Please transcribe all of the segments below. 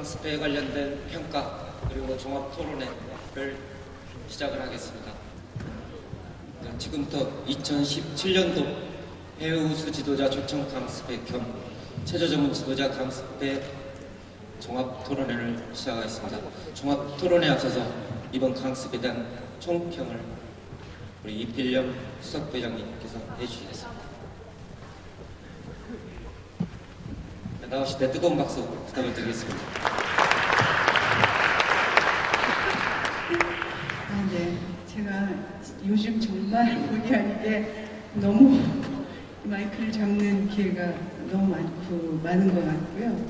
강습에 관련된 평가 그리고 종합 토론회를 시작을 하겠습니다. 지금부터 2017년도 해외 우수 지도자 초청 강습회 겸 체조 전문 지도자 강습회 종합 토론회를 시작하겠습니다. 종합 토론회에 앞서서 이번 강습에 대한 총평을 우리 이필령 수석부회장님께서 해주시겠습니다. 나오실 때 뜨거운 박수 부탁을 드리겠습니다. 네, 제가 요즘 정말 본의 아니게 너무 마이크를 잡는 기회가 너무 많은 것 같고요.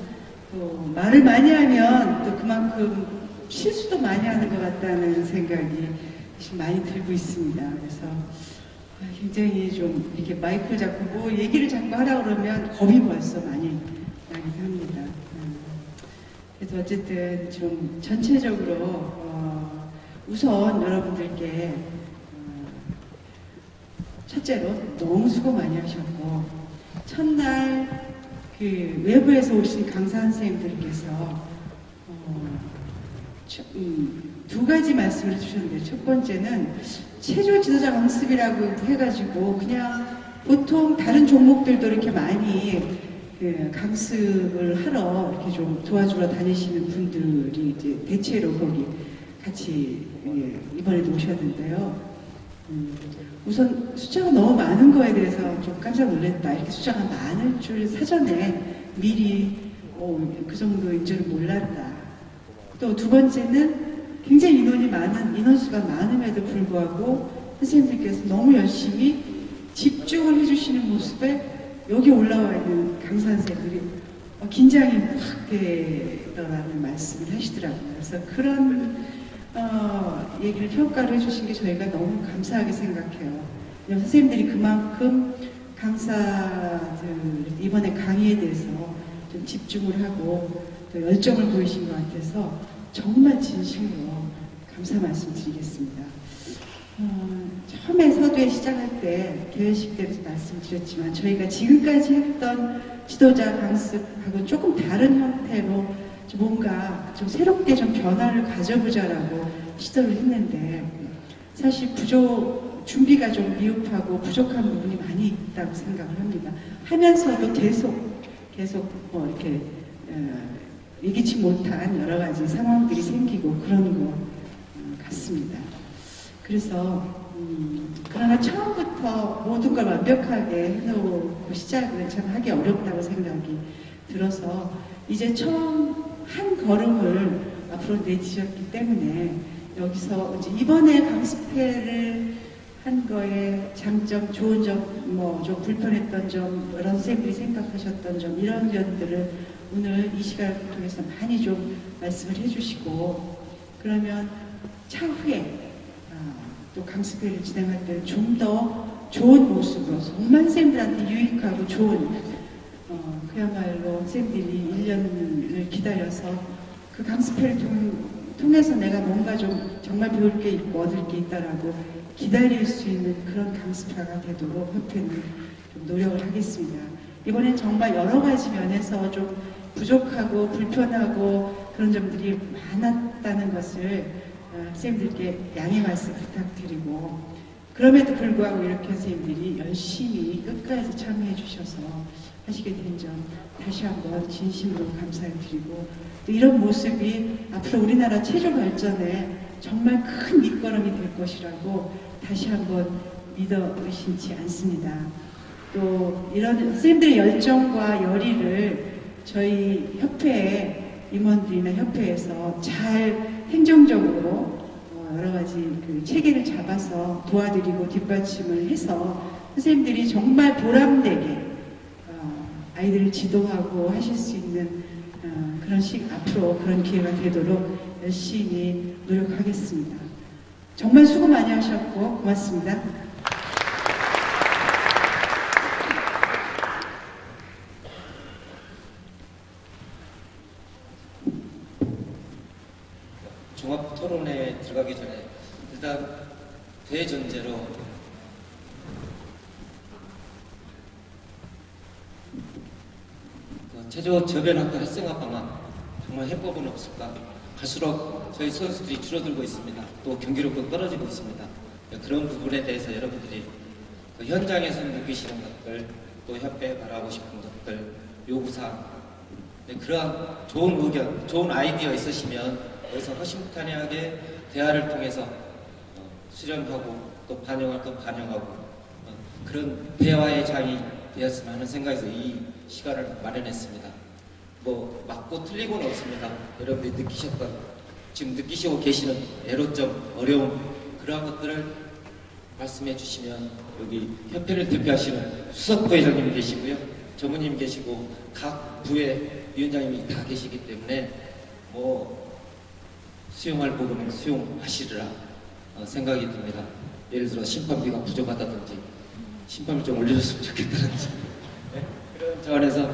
또 말을 많이 하면 또 그만큼 실수도 많이 하는 것 같다는 생각이 많이 들고 있습니다. 그래서 굉장히 좀 이렇게 마이크를 잡고 뭐 얘기를 자꾸 하라고 그러면 겁이 벌써 많이 나기도 합니다. 그래서 어쨌든 좀 전체적으로 우선 여러분들께 첫째로 너무 수고 많이 하셨고, 첫날 그 외부에서 오신 강사 선생님들께서 두 가지 말씀을 주셨는데, 첫 번째는 체조 지도자 강습이라고 해가지고 그냥 보통 다른 종목들도 이렇게 많이 그 강습을 하러 이렇게 좀 도와주러 다니시는 분들이 이제 대체로 거기 같이 이번에도 오셨는데요. 우선 숫자가 너무 많은 거에 대해서 좀 깜짝 놀랐다. 이렇게 숫자가 많을 줄 사전에 미리 그 정도인 줄은 몰랐다. 또 두 번째는 굉장히 인원수가 많음에도 불구하고 선생님들께서 너무 열심히 집중을 해주시는 모습에 여기 올라와 있는 강사 선생님들이 긴장이 확 되더라는 말씀을 하시더라고요. 그래서 그런 얘기를 평가를 해주신 게 저희가 너무 감사하게 생각해요. 선생님들이 그만큼 강사들 이번에 강의에 대해서 좀 집중을 하고 또 열정을 보이신 것 같아서 정말 진심으로 감사 말씀드리겠습니다. 처음에 서두에 시작할 때 개회식 때도 말씀드렸지만 저희가 지금까지 했던 지도자 강습하고 조금 다른 형태로 뭔가 좀 새롭게 좀 변화를 가져보자라고 시도를 했는데, 사실 준비가 좀 미흡하고 부족한 부분이 많이 있다고 생각을 합니다. 하면서도 계속 이렇게 예기치 못한 여러 가지 상황들이 생기고 그런 것 같습니다. 그래서 그러나 처음부터 모든 걸 완벽하게 해놓고 시작을 참 하기 어렵다고 생각이 들어서 이제 처음 한 걸음을 앞으로 내디뎠기 때문에 여기서 이제 이번에 강습회를 한 거에 장점, 좋은 점, 좀 불편했던 점, 여러 선생님들이 생각하셨던 점, 이런 점들을 오늘 이 시간을 통해서 많이 좀 말씀을 해주시고, 그러면 차후에 또 강습회를 진행할 때는 좀 더 좋은 모습으로 정말 선생님들한테 유익하고 좋은 그야말로 선생님들이 1년을 기다려서 그 강습회를 통해서 내가 뭔가 좀 정말 배울 게 있고 얻을 게 있다라고 기다릴 수 있는 그런 강습회가 되도록 협회는 좀 노력을 하겠습니다. 이번엔 정말 여러 가지 면에서 좀 부족하고 불편하고 그런 점들이 많았다는 것을 선생님들께 양해 말씀 부탁드리고, 그럼에도 불구하고 이렇게 선생님들이 열심히 끝까지 참여해 주셔서 하시게 된 점 다시 한번 진심으로 감사를 드리고, 또 이런 모습이 앞으로 우리나라 체조 발전에 정말 큰 밑거름이 될 것이라고 다시 한번 믿어 의심치 않습니다. 또 이런 선생님들의 열정과 열의를 저희 협회의 임원들이나 협회에서 잘 행정적으로 여러 가지 그 체계를 잡아서 도와드리고 뒷받침을 해서 선생님들이 정말 보람되게 아이들을 지도하고 하실 수 있는 앞으로 그런 기회가 되도록 열심히 노력하겠습니다. 정말 수고 많이 하셨고 고맙습니다. 종합 토론회에 들어가기 전에 일단 대전제로 체조 저변학교 활성화 방안 정말 해법은 없을까? 갈수록 저희 선수들이 줄어들고 있습니다. 또 경기력도 떨어지고 있습니다. 그런 부분에 대해서 여러분들이 그 현장에서 느끼시는 것들, 또 협회에 바라고 싶은 것들, 요구사항, 그러한 좋은 의견, 좋은 아이디어 있으시면 여기서 허심탄회하게 대화를 통해서 수렴하고 또 반영할 건 반영하고 그런 대화의 장이 되었으면 하는 생각에서 이 시간을 마련했습니다. 뭐 맞고 틀리고는 없습니다. 여러분들이 느끼셨던, 지금 느끼시고 계시는 애로점, 어려움, 그러한 것들을 말씀해 주시면 여기 협회를 대표하시는 수석 부회장님이 계시고요, 전무님 계시고 각 부의 위원장님이 다 계시기 때문에 뭐 수용할 부분은 수용하시리라 생각이 듭니다. 예를 들어 심판비가 부족하다든지 심판비 좀 올려줬으면 좋겠다든지 그런 차원에서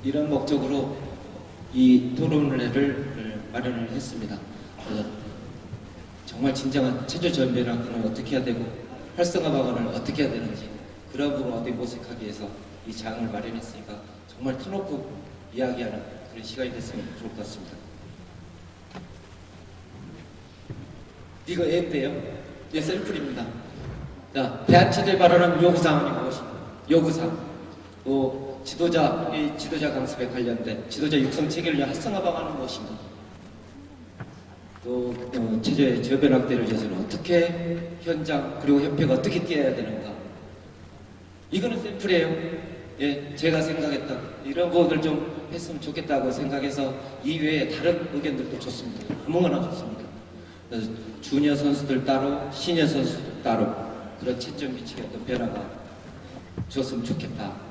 이런 목적으로 이 토론회를 마련을 했습니다. 정말 진정한 체조 전면학교는 어떻게 해야 되고 활성화 방안을 어떻게 해야 되는지 그런 부분을 어떻게 모색하기 위해서 이 장을 마련했으니까 정말 터놓고 이야기하는 그런 시간이 됐으면 좋을 것 같습니다. 이거 앱대요. 이게 샘플입니다. 자, 대한체조에 바라는 요구사항이 무엇인가? 요구사항. 지도자 강습에 관련된 지도자 육성 체계를 위한 활성화 방안은 무엇인가? 또 체조의 저변 확대를 위해서는 어떻게 현장 그리고 협회가 어떻게 뛰어야 되는가? 이거는 샘플이에요. 예, 제가 생각했던 이런 것을 좀 했으면 좋겠다고 생각해서 이외에 다른 의견들도 좋습니다. 아무거나 좋습니다. 그래서 주니어 선수들 따로, 시니어 선수들 따로 그런 채점 미치게 어떤 변화가 줬으면 좋겠다.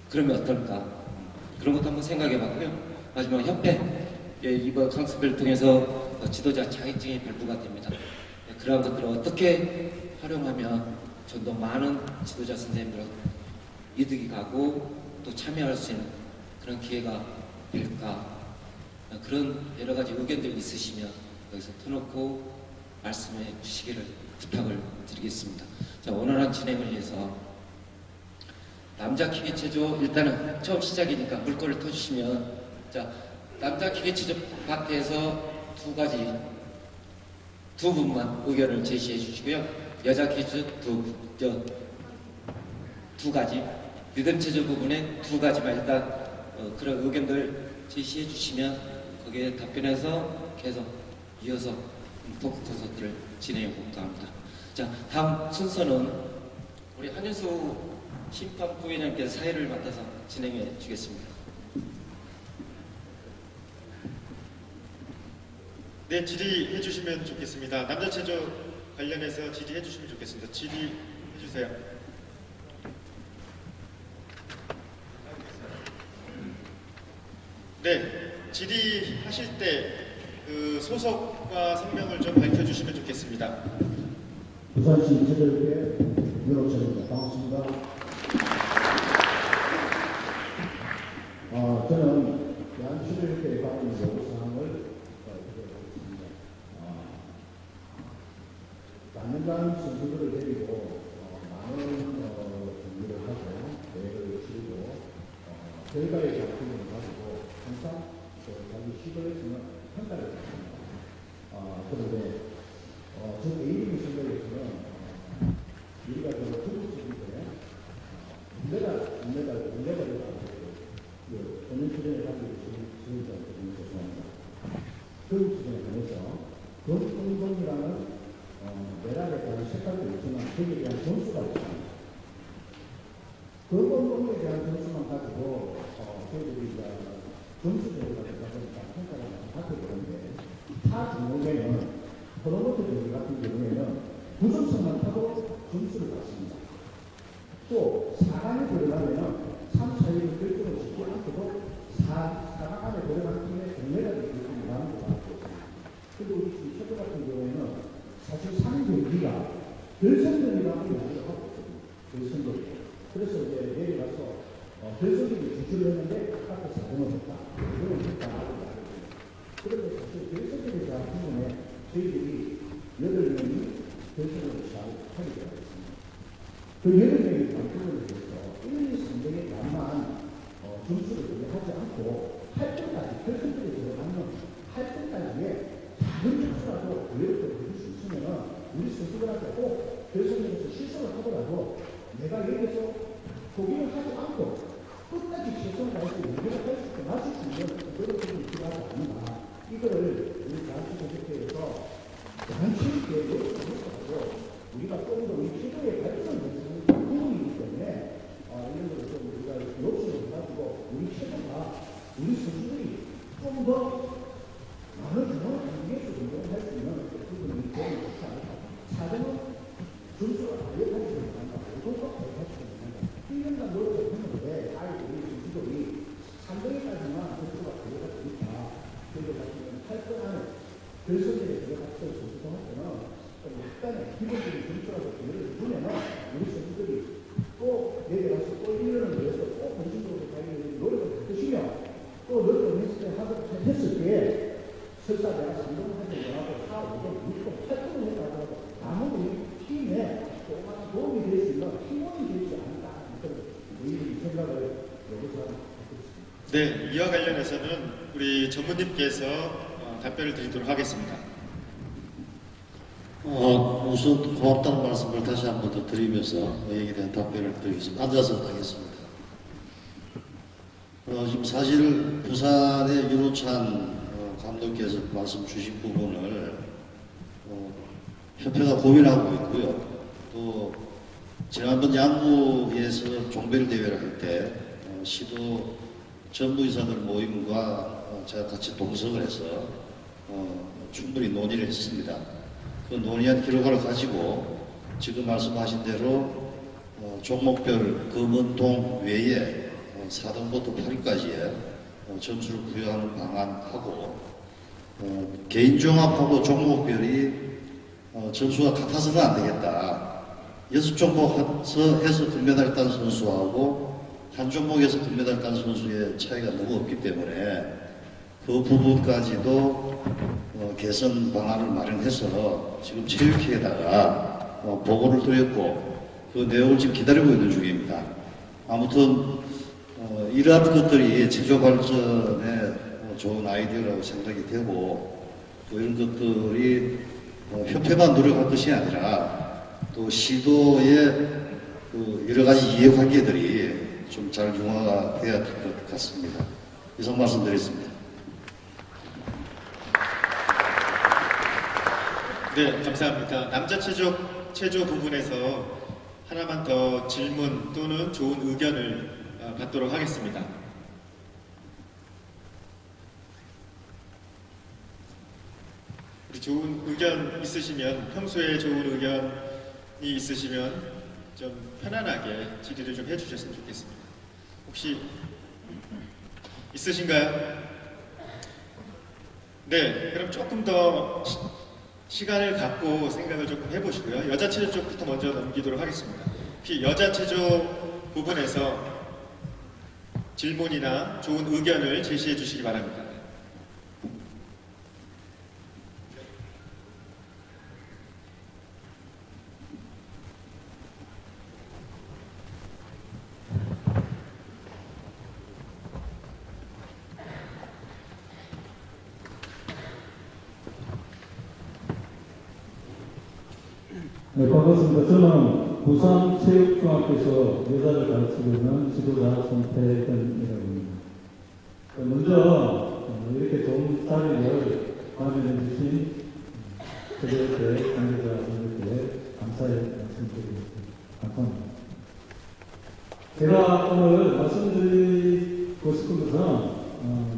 그러면 어떨까? 그런 것도 한번 생각해봤고요. 마지막 협회, 예, 이번 강습을 통해서 지도자 자격증이 발부가 됩니다. 예, 그러한 것들을 어떻게 활용하면 좀 더 많은 지도자 선생님들 이득이 가고 또 참여할 수 있는 그런 기회가 될까? 그런 여러 가지 의견들이 있으시면 여기서 터놓고 말씀해 주시기를 부탁을 드리겠습니다. 자, 원활한 진행을 위해서 남자 기계체조 일단은 처음 시작이니까 물꼬를 터주시면, 자, 남자 기계체조 파트에서 두 분만 의견을 제시해 주시고요. 여자 기계체조 두 가지, 리듬체조 부분에 두 가지만 일단 그런 의견들 제시해 주시면 거기에 답변해서 계속 이어서 토크 콘서트를 진행해 볼까 합니다. 자, 다음 순서는 우리 한윤수 심판 부위원님께서 사회를 맡아서 진행해 주겠습니다. 네, 질의해 주시면 좋겠습니다. 남자 체조 관련해서 질의해 주시면 좋겠습니다. 질의해 주세요. 네, 질의하실 때 그 소속과 성명을 좀 밝혀주시면 좋겠습니다. 부산시 체조협회 윤옥철입니다. 반갑습니다. 저는 대한체조협회에 관한 요구사항을 드려보겠습니다. 남녀간 선수들을 데리고 많은 준비를 하고 대회를 치르고 결과의 작품을 가지고 항상 자기 시도에서는 평가를 받습니다. 그런데 저 개인의 생각에서는 우리가 중국적인데 은메달을 가지고 전년출연을 가지고 지금까지 죄송합니다. 교육수준에 관해서 금운동이라는 메달에 대한 색깔도 있지만 거기에 대한 점수가 있습니다. 금운동에 대한 점수만 가지고 저희들이 점수제도가 되다 보니까 평가를 많이 받게 되는데, 타 종목에는 프로모터 경기 같은 경우에는 부정성만 타고 점수를 받습니다. 또 4강에 들어가면 3, 4위를 결정을 짓지 않고도 4강 안에 들어간 팀의 동메달을 결정을 나누는 것 같습니다. 그리고 우리 지금 체조 같은 경우에는 사실 3 경기가 결승전이라고 이야기를 하고 있거든요. 결승전. 그래서 이제 내려가서 결승전을 진출을 했는데 아까 4등을 했다. 2등을 했다. 그런데 사실 결승전에 대한 부분에 저희들이 8명이 결승을 잘 하게 되어 있습니다. 그 8명의 부분에 대해서 1, 2, 3등의 양만 점수를 하지 않고 결승들에 들어가는 활동까지에 작은 점수라도 교육을 해줄 수 있으면 우리 선수들한테 꼭 결승전에서 실수를 하더라도 내가 여기서 포기를 하지 않고 끝까지 최선을 다해서 우리가 할 수 있게 맞출 수 있는 노력이 필요하지 않나. 이거를 우리 대한축구협회에서 대한체육회에 노력하고 우리가 좀 더 우리 최고의 발전을 위해서 부분이기 때문에 이런 것을 좀 우리가 욕심을 가지고 우리 최고가 우리 선수들이 좀 더 많은 경험을 위해서 운동할 수 있는 부분이 되면 좋지 않을까. 사정은 점수가 달려가지고 있는가, 오도가 달려가지고 있는가, 1년간 노력을 했는데, 우리 선수들이 3등에까지만 점수가 달려가지고 있다. 그리고 같은 8등 안에 결승전에 들어갔던 선수들한테는 약간의 기본적인 점수라도 기회를 주면은 우리 선수들이 또 내려가서 또 1년을 위해서 꼭 본진적으로 가기 위해 노력을 할 것이며 또 노력을 했을 때 설사 내가 3등을 하지 못하고 4, 5등, 6등, 8등을 했다 하더라도 아무리 팀에 조그마한 도움이 될 수 있는 팀원이 되지 않을까 이 생각을 여기서 하고 있습니다. 네, 이와 관련해서는 우리 전무님께서 답변을 드리도록 하겠습니다. 우선 고맙다는 말씀을 다시 한 번 더 드리면서 여기에 대한 답변을 드리겠습니다. 앉아서 하겠습니다. 지금 사실 부산의 윤호찬 감독께서 말씀 주신 부분을 협회가 고민하고 있고요. 또 지난번 양구에서 종별대회를 할 때 시도 전무이사들 모임과 제가 같이 동석을 해서 충분히 논의를 했습니다. 그 논의한 결과를 가지고 지금 말씀하신 대로 종목별 금은동 외에 4등부터 8위까지의 점수를 부여하는 방안하고 개인종합하고 종목별이 점수가 같아서는 안 되겠다. 6종목에서 해서 금메달 딴 선수하고 한 종목에서 금메달 딴 선수의 차이가 너무 없기 때문에 그 부분까지도 개선 방안을 마련해서 지금 체육회에다가 보고를 드렸고 그 내용을 지금 기다리고 있는 중입니다. 아무튼 이러한 것들이 제조 발전에 좋은 아이디어라고 생각이 되고 또 이런 것들이 협회만 노력할 것이 아니라 또 시도의 그 여러 가지 이해관계들이 좀 잘 융화가 돼야 될 것 같습니다. 이상 말씀드리겠습니다. 네, 감사합니다. 남자 체조 부분에서 하나만 더 질문 또는 좋은 의견을 받도록 하겠습니다. 우리 좋은 의견 있으시면, 평소에 좋은 의견이 있으시면 좀 편안하게 질의를 좀 해주셨으면 좋겠습니다. 혹시 있으신가요? 네, 그럼 조금 더 시간을 갖고 생각을 조금 해보시고요. 여자 체조 쪽부터 먼저 넘기도록 하겠습니다. 혹시 여자 체조 부분에서 질문이나 좋은 의견을 제시해 주시기 바랍니다. 네, 반갑습니다. 저는 부산체육중학교에서 여자를 가르치고 있는 지도자 손태현이라고 합니다. 먼저 이렇게 좋은 자리를 마련해 주신 체육회 관계자분들께 감사의 말씀드리겠습니다. 감사합니다. 제가 오늘 말씀드리고 싶은 것은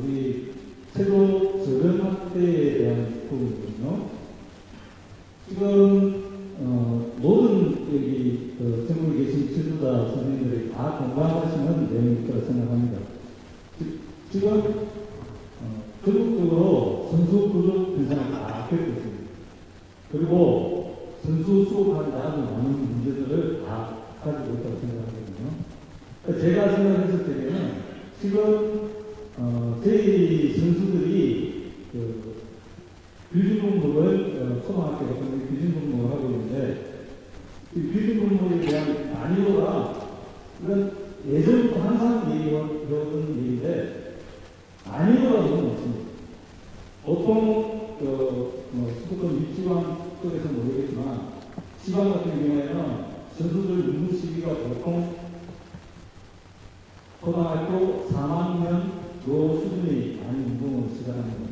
우리 체조 저변학대에 대한 부분이거든요. 지금 모든 여기 전국에 계신 지도자 선생님들이 다 공감하시는 내용일 거라 생각합니다. 지금 전국적으로 선수 부족 현상이 다 겪고 있습니다. 그리고 선수 수급하는 아주 많은 문제들을 다 가지고 있다고 생각하거든요. 제가 생각했을 때는 지금 저희 선수들이 규준근무를 초등학교 같은 규준근무를 하고 있는데 이 규준근무에 대한 난이도가 이건 예전부터 항상 얘기해오던 얘기인데 아니더라도 없습니다. 보통 수도권 윗지방 쪽에서 모르겠지만 지방 같은 경우에는 선수들 연구 시기가 보통 고등학교 3학년 요 수준이 많이 운동을 시작합니다.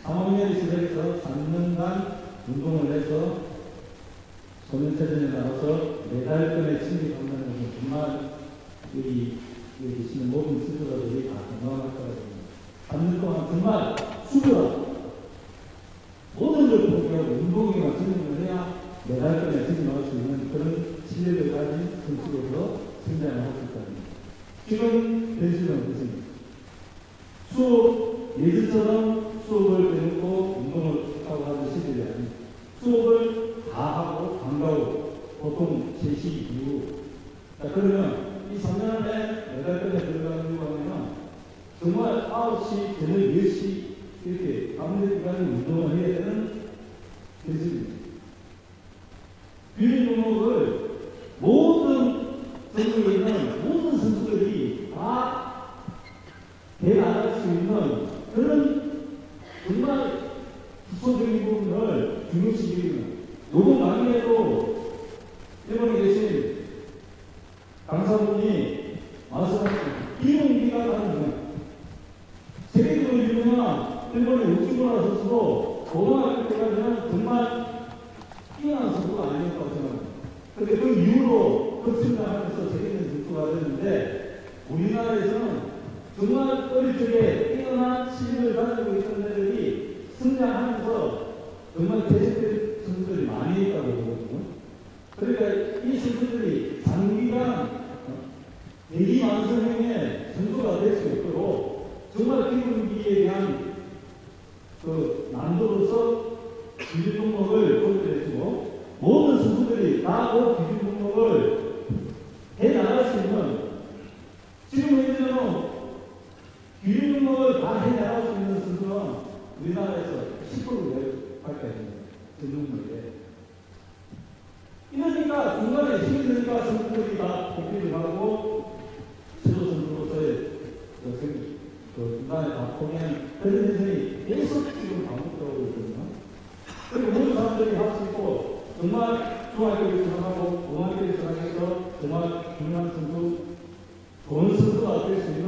3학년 시작해서 3년간 운동을 해서 소년체전에 나가서 메달권에 침입한다는 것은 정말 여기 계시는 모든 스포츠들이 다 건강할 거라고 봅니다. 3년 동안 정말 수고하고 모든 걸 포기하고 운동에만 집중을 해야 메달권에 침입할 수 있는 그런 실력을 가진 선수로서 성장을 할 수 있답니다. 지금 현실은 어떻습니까? 수업, 예전처럼 수업을 배우고 운동을 하고 하는 시절이 아닙니다. 수업을 다 하고 방과후 보통 3시 이후. 자, 그러면 이 3년 안에 메달권에 들어가는 경우에는 정말 9시, 저녁 10시 이렇게 아무리 기간에 운동을 해야 되는 현실입니다. 비밀 종목을 모든 전국에 있는 모든 선수들이 다 대나갈 수 있는 그런 정말 기초적인 부분을 중요시키는 요번 강의에도 일본에 계신 강사분이 말씀하신 이용기가 하는 세계적으로 유명한 일본의 육지문화 선수도 고등학교 때까지는 정말 뛰어난 선수가 아니었다고 생각합니다. 그런데 그 이후로 급성장하면서 세계적인 선수가 됐는데 우리나라에서는 정말 어릴 적에 뛰어난 실력을 가지고 있던 애들이 성장하면서 정말 대세된 선수들이 많이 있다고 보거든요. 그러니까 이 선수들이 장기간 대기만성형의 선수가 될 수 있도록 정말 기본기에 대한 그 난도로서 기준 종목을 공개해주고 모든 선수들이 다 그 기준 종목을 해나갈 수 있는 지금 현재는 기준 종목을 다 해나갈 수 있는 선수는 우리나라에서 10%밖에 안 됩니다. 전종목에. 이러니까 중간에 힘이 드니까 선수들이 다 포기를 하고 지도 선수로서의 중간에 다 포기하는 그런 인생이 계속 지금 반복되고 있거든요. 그리고 모든 사람들이 할 수 있고 정말 중학교를 들어가고 고등학교를 들어가서 정말 중요한 선수, 좋은 선수가 될 수 있는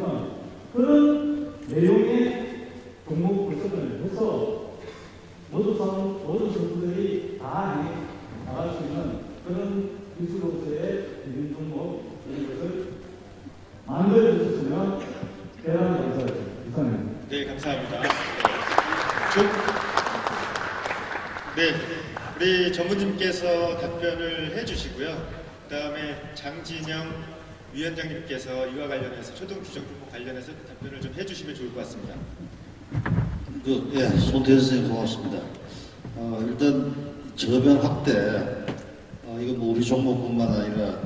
그런 내용의 종목 구성을 해서 모든 선수들이 다 나갈 수 있는 그런 기술로서의 기준 종목 이런 것을 만들어주셨으면 대단히 감사합니다. 이상입니다. 네, 감사합니다. 네, 우리 전무님께서 답변을 해주시고요. 그 다음에 장진영 위원장님께서 이와 관련해서 초등 규정 종목 관련해서 답변을 좀 해주시면 좋을 것 같습니다. 예, 손태현 선생님 고맙습니다. 일단 저변 확대, 이거 뭐 우리 종목뿐만 아니라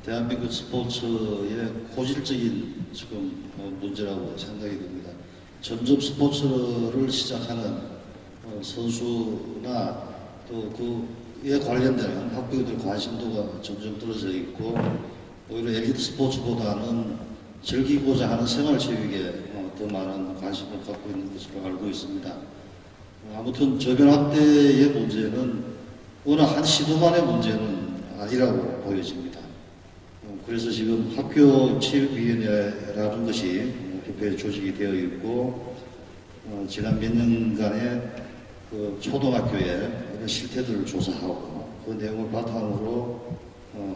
대한민국 스포츠의 고질적인 지금 문제라고 생각이 듭니다. 점점 스포츠를 시작하는 선수나 또 그에 관련되는 학부모들 관심도가 점점 떨어져 있고 오히려 엘리트 스포츠보다는 즐기고자 하는 생활체육에 더 많은 관심을 갖고 있는 것으로 알고 있습니다. 아무튼 저변 확대의 문제는 어느 한 시도만의 문제는 아니라고 보여집니다. 그래서 지금 학교체육위원회라는 것이 협회에 조직이 되어 있고 지난 몇 년간의 그 초등학교의 실태들을 조사하고 그 내용을 바탕으로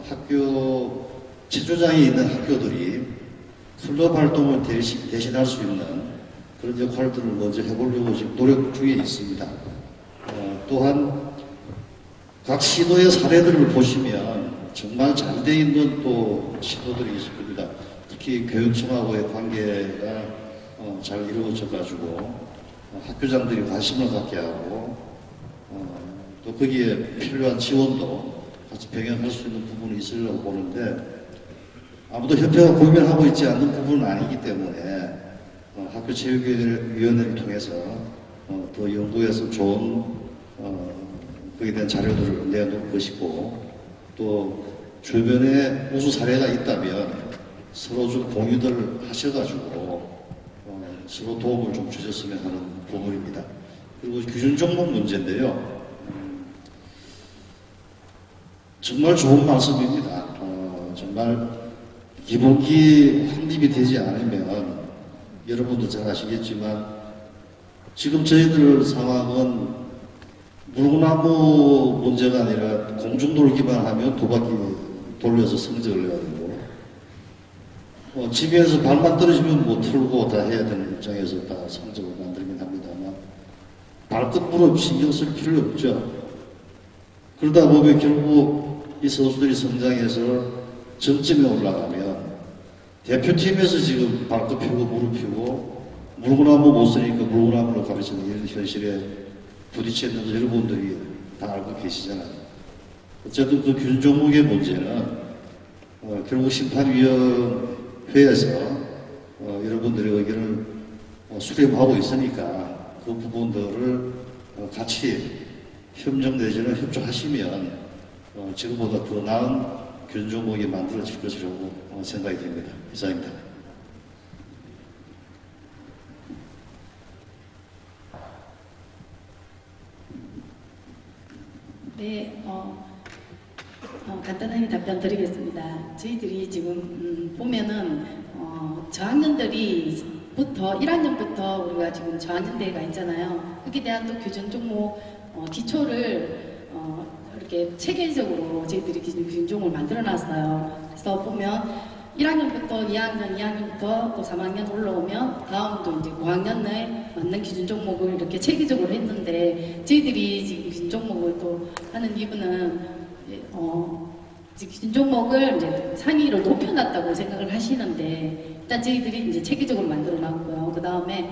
학교 체조장이 있는 학교들이 클럽 활동을 대신할 수 있는 그런 역할들을 먼저 해보려고 지금 노력 중에 있습니다. 또한 각 시도의 사례들을 보시면 정말 잘 돼 있는 또 시도들이 있을 겁니다. 특히 교육청하고의 관계가 잘 이루어져 가지고 학교장들이 관심을 갖게 하고 또 거기에 필요한 지원도 같이 병행할 수 있는 부분이 있으려고 보는데 아무도 협회가 고민하고 있지 않는 부분은 아니기 때문에 학교체육위원회를 통해서 더 연구해서 좋은 거기에 대한 자료들을 내놓을 것이고 또 주변에 우수 사례가 있다면 서로 좀 공유들을 하셔가지고 서로 도움을 좀 주셨으면 하는 부분입니다. 그리고 규준 종목 문제인데요. 정말 좋은 말씀입니다. 정말 기복이 확립이 되지 않으면 여러분도 잘 아시겠지만 지금 저희들 상황은 물구나무 문제가 아니라 공중돌기만 하면 두 바퀴 돌려서 성적을 내야 되고 집에서 발만 떨어지면 뭐 틀고 다 해야 되는 입장에서 다 성적을 만들긴 합니다만 발끝 무릎 신경 쓸 필요 없죠. 그러다 보면 결국 이 선수들이 성장해서 정점에 올라가면 대표팀에서 지금 발끝 펴고 무릎 펴고 물구나무 못 쓰니까 물구나무로 가르치는 이런 현실에 부딪히는 여러분들이 다 알고 계시잖아요. 어쨌든 그 규준 종목의 문제는 결국 심판위원회에서 여러분들의 의견을 수렴하고 있으니까 그 부분들을 같이 협력 내지는 협조하시면 지금보다 더 나은 규준 종목이 만들어질 것이라고 생각이 됩니다. 이상입니다. 네, 간단하게 답변 드리겠습니다. 저희들이 지금 보면은 저학년들이부터 1학년부터 우리가 지금 저학년대회가 있잖아요. 거기에 대한 또 규준 종목 기초를 이렇게 체계적으로 저희들이 규준 종목을 만들어놨어요. 그래서 보면 1학년부터 2학년, 2학년부터 또 3학년 올라오면 다음도 이제 5학년에 맞는 기준 종목을 이렇게 체계적으로 했는데 저희들이 지금 기준 종목을 또 하는 이유는 기준 종목을 이제 상위를 높여놨다고 생각을 하시는데 일단 저희들이 이제 체계적으로 만들어놨고요. 그 다음에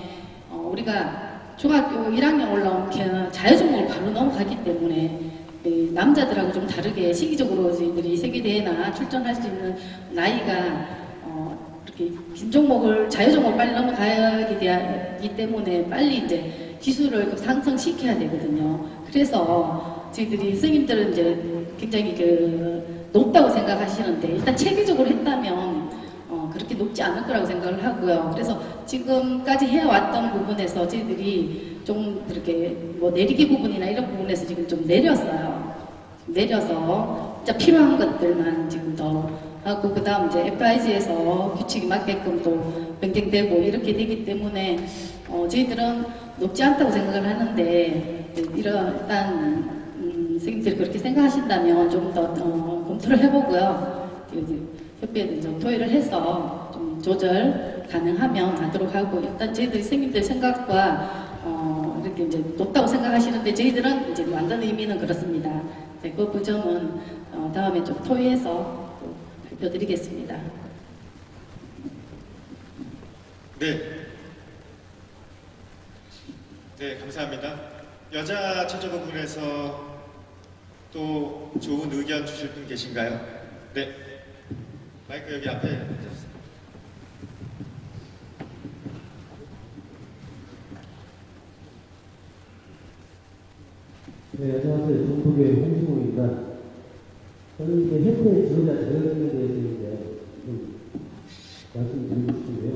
우리가 중학교 1학년 올라오면 자유 종목을 바로 넘어가기 때문에 남자들하고 좀 다르게 시기적으로 저희들이 세계대회나 출전할 수 있는 나이가 이렇게 긴 종목을 자유 종목을 빨리 넘어가기 때문에 빨리 이제 기술을 상승시켜야 되거든요. 그래서 저희들이 선생님들은 이제 굉장히 높다고 생각하시는데 일단 체계적으로 했다면 그렇게 높지 않을 거라고 생각을 하고요. 그래서 지금까지 해왔던 부분에서 저희들이 좀 이렇게 뭐 내리기 부분이나 이런 부분에서 지금 좀 내렸어요. 내려서 진짜 필요한 것들만 지금 더 하고 그 다음 이제 FIG에서 규칙이 맞게끔 또 변경되고 이렇게 되기 때문에 저희들은 높지 않다고 생각을 하는데 일단 선생님들이 그렇게 생각하신다면 좀 더 검토를 해보고요. 협의회도 좀 토의를 해서 좀 조절 가능하면 하도록 하고 일단 저희들이 선생님들 생각과 이렇게 이제 높다고 생각하시는데 저희들은 이제 완전 의미는 그렇습니다. 그 부점은 다음에 좀 토의해서 또 발표드리겠습니다. 네, 감사합니다. 여자 체조 부분에서 또 좋은 의견 주실 분 계신가요? 네, 마이크 여기 앞에 주세요. 네, 안녕하세요. 중국의 홍승호입니다. 저는 이제 협회 지원자 자격증에 대해서 이제 좀 말씀드리고 싶은데요.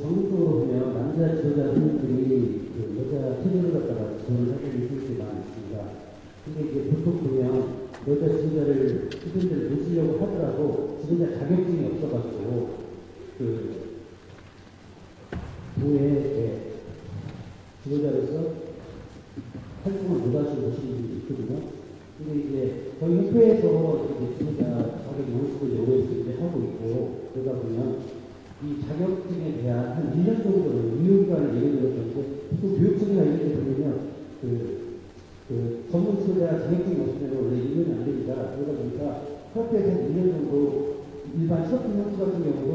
전국적으로 보면 남자 지원자 선생님들이 여자 체조를 갖다가 지원을 하고 있을 때 많습니다. 근데 이제 보통 보면 여자 지원자를 스튜던트를 모시려고 하더라도 지원자 자격증이 없어가지고 부의 지원자로서 활동을 못하시는 분이 있거든요. 근데 이제 저희 협회에서 지원자 자격 연수를 오래 하고 있고 그러다 보면 이 자격증에 대한 한 1년 정도는 유효기간을 예외들었는데 또 교육청이나 이런 데 보면 전문 지원자 자격증이 없으면 원래 1년이 안 됩니다. 그러다 보니까 협회에서 1년 정도 일반 시험 형수 같은 경우도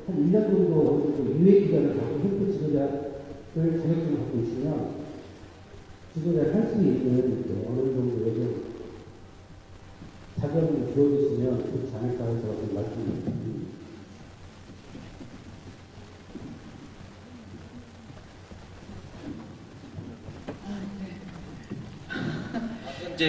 한 1년 정도 어느 정도 유예기간을 갖고 협회 지원자를 자격증을 갖고 있으면 지도자를 할 수 있는 어느 정도의 자격을 주어주시면 좋지 않을까 해서 말씀드립니다. 현재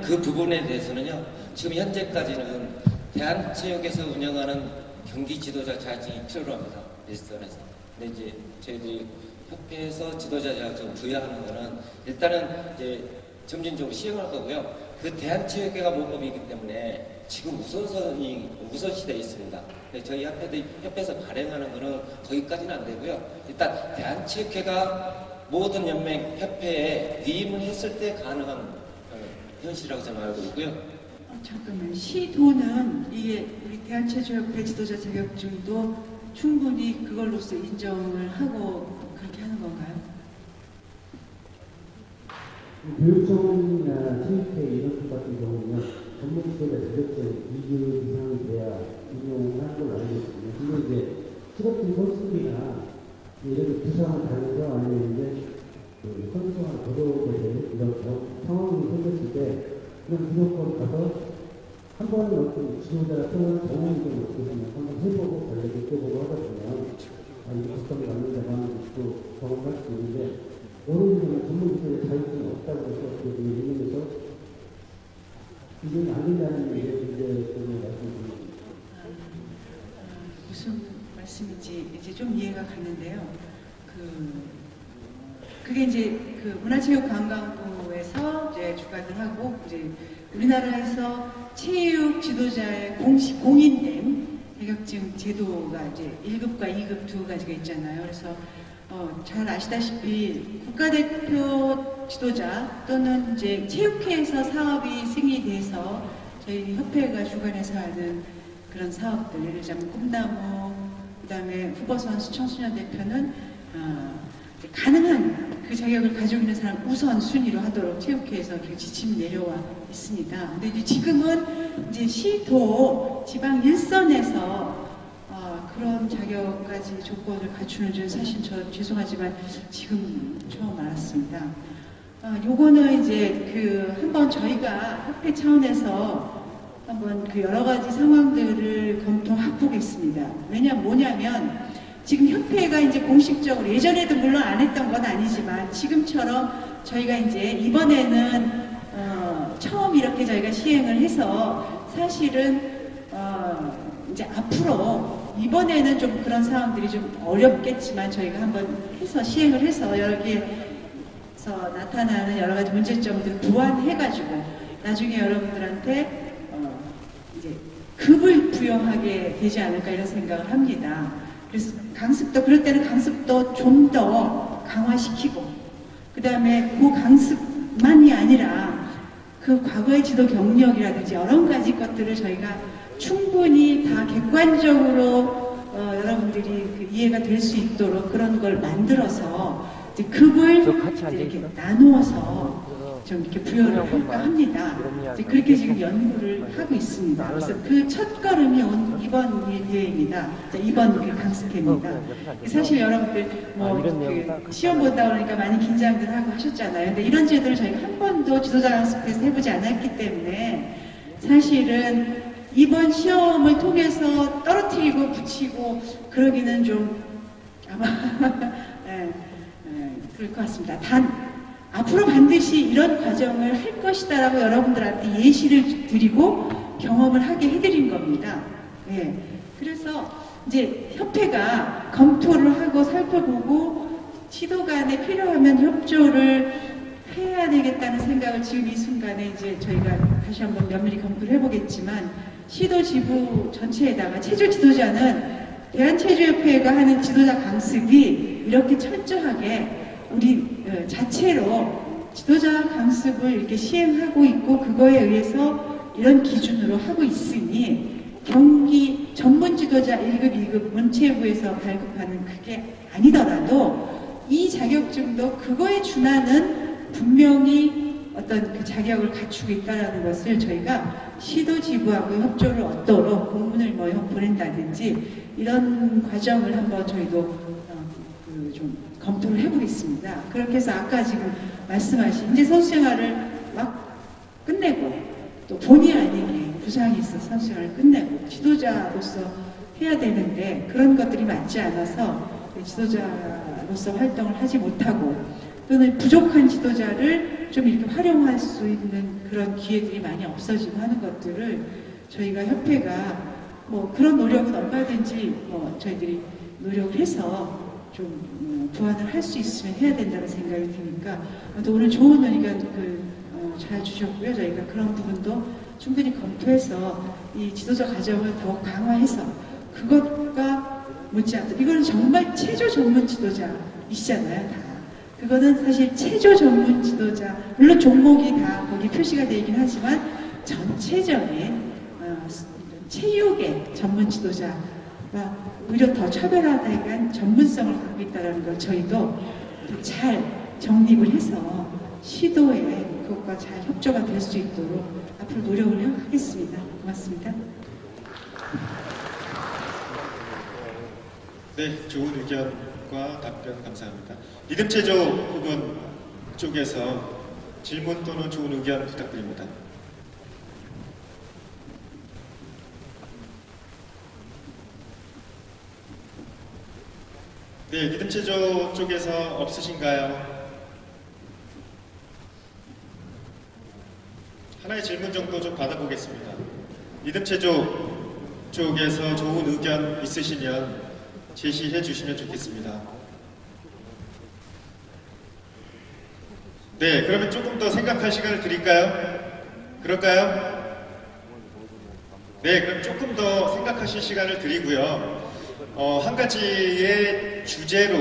그 부분에 대해서는요. 지금 현재까지는 대한체육에서 운영하는 경기 지도자 자격증이 필요로 합니다. 일선에서. 근데 이제 저희들이 협회에서 지도자 자격증 부여하는 거는 일단은 이제 점진적으로 시행할 거고요. 그 대한체육회가 모법이기 때문에 지금 우선시대에 있습니다. 저희 협회에서 발행하는 거는 거기까지는 안 되고요. 일단 대한체육회가 모든 연맹 협회에 위임을 했을 때 가능한 현실이라고 저는 알고 있고요. 잠깐만, 시도는 이게 우리 대한체조협회 지도자 자격증도 충분히 그걸로서 인정을 하고 그렇게 하는 건가요? 교육청이나 체육회 이런 쪽 같은 경우는 전문 지도자 자격증 2급 이상이 돼야 인용하는 걸로 알고 있거든요. 근데 이제 실업진 선수들이나 이런 부상을 당해서 아니면 이제 그 선수와 도덕에 대해 이런 상황이 생겼을 때 그런 무조건 가서 한 번은 어떤 지도자가 통한 경험이 좀 어떻게 보면 한번 해보고 원래 느껴보고 하다 보면 이게 걱정이 맞는다고 또 경험할 수 있는데 어느 분은 전문 지도자 자격증이 없다고 해서 그 얘기하면서 이게 아니냐는 얘기를 이제 좀 말씀드립니다. 무슨 말씀인지 이제 좀 이해가 가는데요. 그게 이제 그 문화체육관광부에서 이제 주관을 하고 이제 우리나라에서 체육 지도자의 공식 공인된 자격증 제도가 이제 1급과 2급 두 가지가 있잖아요. 그래서 잘 아시다시피 국가대표 지도자 또는 이제 체육회에서 사업이 승인돼서 저희 협회가 주관해서 하는 그런 사업들, 예를 들자면 꿈나무, 그다음에 후보 선수 청소년 대표는 가능한 그 자격을 가지고 있는 사람 우선 순위로 하도록 체육회에서 이렇게 지침이 내려와 있습니다. 근데 이제 지금은 이제 시도 지방 일선에서 그런 자격까지 조건을 갖추는 줄 사실 저 죄송하지만 지금 처음 알았습니다. 요거는 이제 한번 저희가 협회 차원에서 한번 그 여러 가지 상황들을 검토해 보겠습니다. 뭐냐면 지금 협회가 이제 공식적으로 예전에도 물론 안 했던 건 아니지만 지금처럼 저희가 이제 이번에는 처음 이렇게 저희가 시행을 해서 사실은 이제 앞으로 이번에는 좀 그런 상황들이 좀 어렵겠지만 저희가 한번 해서 시행을 해서 여기에서 나타나는 여러 가지 문제점들을 보완해가지고 나중에 여러분들한테 이제 급을 부여하게 되지 않을까 이런 생각을 합니다. 그래서 그럴 때는 강습도 좀 더 강화시키고 그 다음에 그 강습만이 아니라 그 과거의 지도 경력이라든지 여러 가지 것들을 저희가 충분히 다 객관적으로 여러분들이 이해가 될 수 있도록 그런 걸 만들어서 이제 급을 이제 이렇게 나누어서 좀 이렇게 부여를 할까 합니다. 이제 그렇게 지금 연구를 하고 있습니다. 그래서 그 첫 걸음이 이번 기회입니다. 이번 그 강습회입니다. 사실 여러분들 그 시험 본다 그러니까 많이 긴장들 하고 하셨잖아요. 근데 이런 제도를 저희가 한 번도 지도자 강습회에서 해보지 않았기 때문에 사실은 이번 시험을 통해서 떨어뜨리고 붙이고 그러기는 좀 아마 그럴 것 같습니다. 앞으로 반드시 이런 과정을 할 것이다라고 여러분들한테 예시를 드리고 경험을 하게 해드린 겁니다. 예. 그래서 이제 협회가 검토를 하고 살펴보고 시도 간에 필요하면 협조를 해야 되겠다는 생각을 지금 이 순간에 이제 저희가 다시 한번 면밀히 검토를 해보겠지만 시도 지부 전체에다가 체조 지도자는 대한체조협회가 하는 지도자 강습이 이렇게 철저하게 우리 자체로 지도자 강습을 이렇게 시행하고 있고 그거에 의해서 이런 기준으로 하고 있으니 경기 전문 지도자 1급, 2급 문체부에서 발급하는 그게 아니더라도 이 자격증도 그거에 준하는 분명히 어떤 그 자격을 갖추고 있다는 것을 저희가 시도 지부하고 협조를 얻도록 공문을 보낸다든지 이런 과정을 한번 저희도 좀 검토를 해보겠습니다. 그렇게 해서 아까 지금 말씀하신 이제 선수 생활을 막 끝내고 또 본의 아니게 부상이 있어 선수 생활을 끝내고 지도자로서 해야 되는데 그런 것들이 맞지 않아서 지도자로서 활동을 하지 못하고 또는 부족한 지도자를 좀 이렇게 활용할 수 있는 그런 기회들이 많이 없어지고 하는 것들을 저희가 협회가 그런 노력은 얼마든지 저희들이 노력을 해서 좀 보완을 할 수 있으면 해야 된다는 생각이 드니까 또 오늘 좋은 의견 잘 주셨고요. 저희가 그런 부분도 충분히 검토해서 이 지도자 과정을 더욱 강화해서 그것과 못지않게 이거는 정말 체조 전문 지도자이시잖아요. 다 그거는 사실 체조 전문 지도자 물론 종목이 다 거기 표시가 되어 있긴 하지만 전체적인 체육의 전문 지도자가 오히려 더 차별화된 전문성을 갖고 있다는 걸 저희도 잘 정립을 해서 시도에 그것과 잘 협조가 될 수 있도록 앞으로 노력을 하겠습니다. 고맙습니다. 네, 좋은 의견과 답변 감사합니다. 리듬체조 부분 쪽에서 질문 또는 좋은 의견 부탁드립니다. 네, 리듬체조 쪽에서 없으신가요? 하나의 질문 정도 좀 받아보겠습니다. 리듬체조 쪽에서 좋은 의견 있으시면 제시해 주시면 좋겠습니다. 네, 그러면 조금 더 생각할 시간을 드릴까요? 그럴까요? 네, 그럼 조금 더 생각하실 시간을 드리고요. 한 가지의 주제로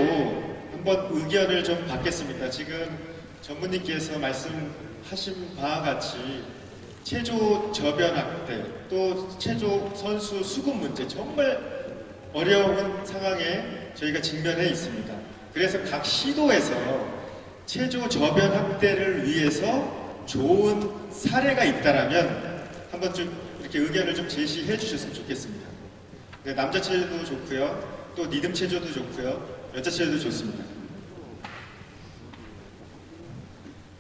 한번 의견을 좀 받겠습니다. 지금 전무님께서 말씀하신 바와 같이 체조 저변 확대, 또 체조 선수 수급 문제 정말 어려운 상황에 저희가 직면해 있습니다. 그래서 각 시도에서 체조 저변 확대를 위해서 좋은 사례가 있다라면 한번 좀 이렇게 의견을 좀 제시해 주셨으면 좋겠습니다. 네, 남자 체조도 좋고요, 또 리듬 체조도 좋고요, 여자 체조도 좋습니다.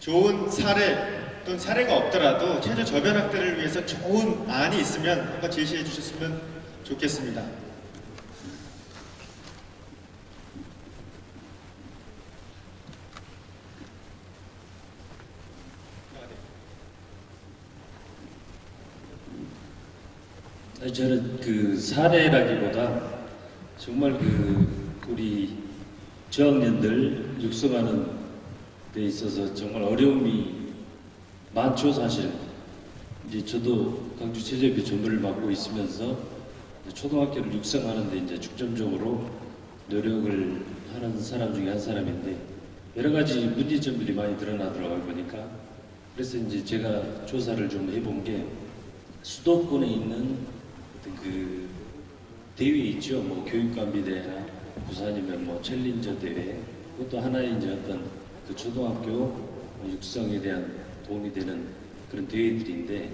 좋은 사례 또는 사례가 없더라도 체조 저변 확대를 위해서 좋은 안이 있으면 한번 제시해 주셨으면 좋겠습니다. 저는 그 사례라기보다 정말 우리 저학년들 육성하는 데 있어서 정말 어려움이 많죠, 사실. 이제 저도 광주체조협회 전무를 맡고 있으면서 초등학교를 육성하는데 이제 중점적으로 노력을 하는 사람 중에 한 사람인데 여러 가지 문제점들이 많이 드러나더라고요, 보니까. 그래서 이제 제가 조사를 좀 해본 게 수도권에 있는 그 대회 있죠. 뭐 교육감비대회나 부산이면 뭐 챌린저 대회, 그것도 하나의 이제 어떤 그 초등학교 육성에 대한 도움이 되는 그런 대회들인데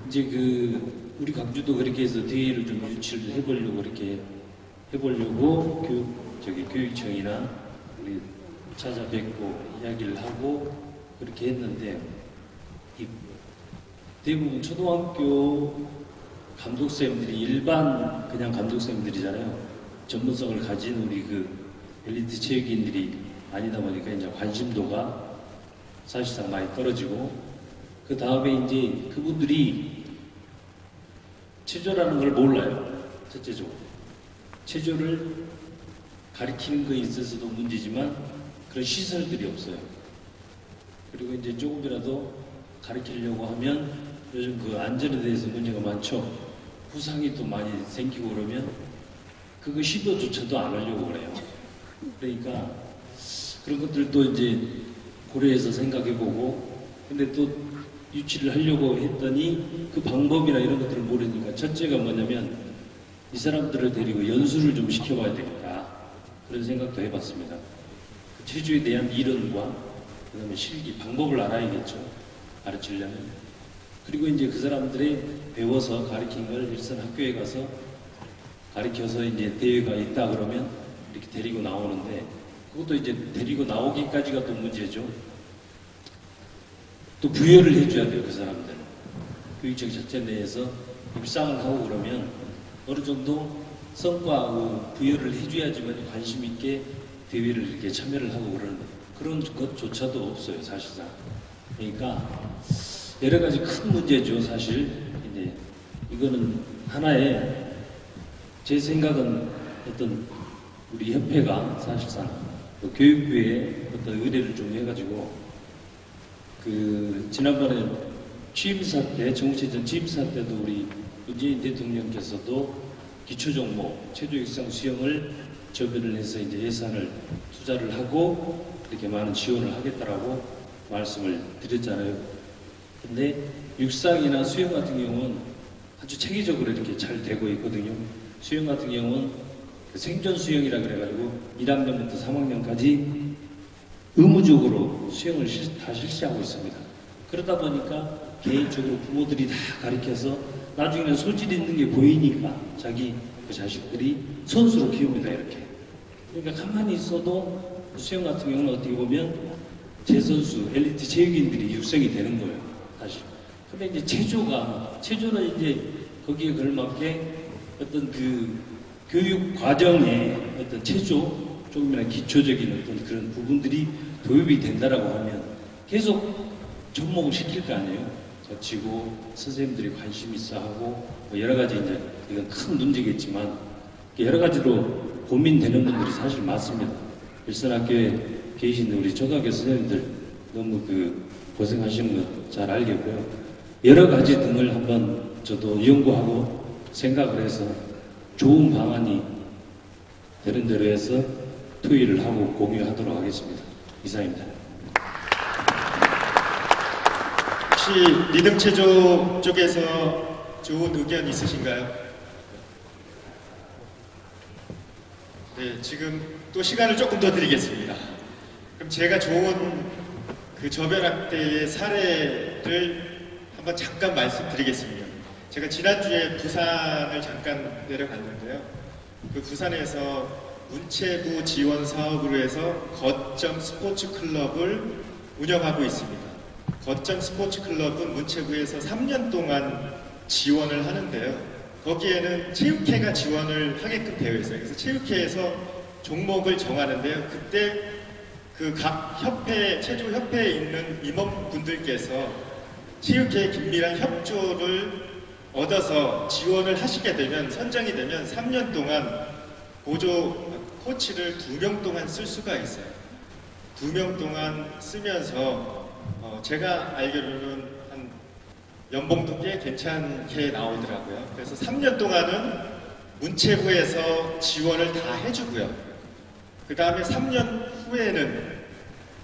이제 우리 광주도 그렇게 해서 대회를 좀 유치를 해보려고 그렇게 해보려고 교육청이나 우리 찾아뵙고 이야기를 하고 그렇게 했는데 대부분 초등학교 감독선생님들이 일반 그냥 감독선생님들이잖아요. 전문성을 가진 우리 엘리트 체육인들이 아니다 보니까 이제 관심도가 사실상 많이 떨어지고 그 다음에 이제 그분들이 체조라는 걸 몰라요. 첫째적으로 체조를 가르치는 거에 있어서도 문제지만 그런 시설들이 없어요. 그리고 이제 조금이라도 가르치려고 하면 요즘 안전에 대해서 문제가 많죠. 부상이 또 많이 생기고 그러면 그거 시도조차도 안 하려고 그래요. 그러니까 그런 것들도 이제 고려해서 생각해보고 근데 또 유치를 하려고 했더니 그 방법이나 이런 것들을 모르니까 첫째가 뭐냐면 이 사람들을 데리고 연수를 좀 시켜봐야 되겠다 그런 생각도 해봤습니다. 그 체조에 대한 이론과 그 다음에 실기, 방법을 알아야겠죠. 가르치려면. 그리고 이제 그 사람들이 배워서 가르친 걸 일선 학교에 가서 가르쳐서 이제 대회가 있다 그러면 이렇게 데리고 나오는데 그것도 이제 데리고 나오기까지가 또 문제죠. 또 부여를 해줘야 돼요, 그 사람들. 교육청 자체 내에서 입상을 하고 그러면 어느 정도 성과하고 부여를 해줘야지만 관심 있게 대회를 이렇게 참여를 하고 그런 것조차도 없어요, 사실상. 그러니까 여러 가지 큰 문제죠, 사실. 이제 이거는 하나의 제 생각은 어떤 우리 협회가 사실상 그 교육부에 어떤 의뢰를 좀 해가지고 그 지난번에 취임사 때 정치전 취임사 때도 우리 문재인 대통령께서도 기초 종목 체조 육상 수영을 저변을 해서 이제 예산을 투자를 하고 이렇게 많은 지원을 하겠다라고 말씀을 드렸잖아요. 근데 육상이나 수영 같은 경우는 아주 체계적으로 이렇게 잘 되고 있거든요. 수영 같은 경우는 그 생존 수영이라 그래가지고 1학년부터 3학년까지 의무적으로 수영을 다 실시하고 있습니다. 그러다 보니까 개인적으로 부모들이 다 가르쳐서 나중에는 소질 있는 게 보이니까 자기 그 자식들이 선수로 키웁니다. 이렇게. 그러니까 가만히 있어도 수영 같은 경우는 어떻게 보면 제선수, 엘리트 체육인들이 육성이 되는 거예요. 사실. 근데 이제 체조는 이제 거기에 걸맞게 어떤 그 교육 과정에 어떤 체조, 조금이나 기초적인 어떤 그런 부분들이 도입이 된다라고 하면 계속 접목을 시킬 거 아니에요. 거치고 선생님들이 관심 있어 하고 뭐 여러 가지 이제 이건 큰 문제겠지만 여러 가지로 고민되는 분들이 사실 많습니다. 일선학교에 계신 우리 초등학교 선생님들 너무 그 고생하시는 거 잘 알겠고요. 여러 가지 등을 한번 저도 연구하고 생각을 해서 좋은 방안이 되는 대로 해서 토의를 하고 공유하도록 하겠습니다. 이상입니다. 혹시 리듬 체조 쪽에서 좋은 의견 있으신가요? 네, 지금 또 시간을 조금 더 드리겠습니다. 그럼 제가 좋은 그 저변학대의 사례를 한번 잠깐 말씀드리겠습니다. 제가 지난주에 부산을 잠깐 내려갔는데요. 그 부산에서 문체부 지원 사업으로 해서 거점 스포츠 클럽을 운영하고 있습니다. 거점 스포츠 클럽은 문체부에서 3년 동안 지원을 하는데요. 거기에는 체육회가 지원을 하게끔 되어 있어요. 그래서 체육회에서 종목을 정하는데요. 그때 그 각 협회, 체조협회에 있는 임원분들께서 체육회의 긴밀한 협조를 얻어서 지원을 하시게 되면, 선정이 되면 3년 동안 보조 코치를 2명 동안 쓸 수가 있어요. 2명 동안 쓰면서 제가 알기로는 한 연봉도 꽤 괜찮게 나오더라고요. 그래서 3년 동안은 문체부에서 지원을 다 해주고요. 그 다음에 3년 후에는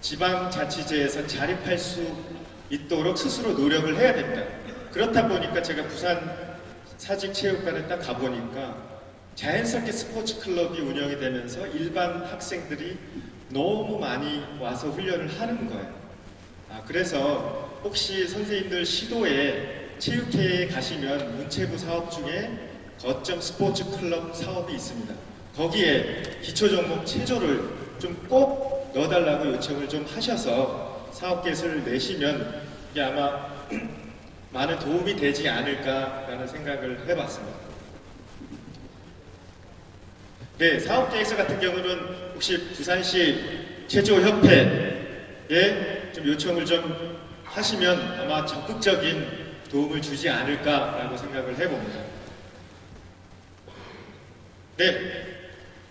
지방자치제에서 자립할 수 있도록 스스로 노력을 해야 됩니다. 그렇다 보니까 제가 부산 사직체육관에 딱 가보니까 자연스럽게 스포츠 클럽이 운영이 되면서 일반 학생들이 너무 많이 와서 훈련을 하는 거예요. 그래서 혹시 선생님들 시도에 체육회에 가시면 문체부 사업 중에 거점 스포츠 클럽 사업이 있습니다. 거기에 기초종목 체조를 좀 꼭 넣어달라고 요청을 좀 하셔서 사업 계획을 내시면 이게 아마 많은 도움이 되지 않을까라는 생각을 해봤습니다. 네, 사업 계획서 같은 경우는 혹시 부산시 체조협회에 좀 요청을 좀 하시면 아마 적극적인 도움을 주지 않을까라고 생각을 해봅니다. 네,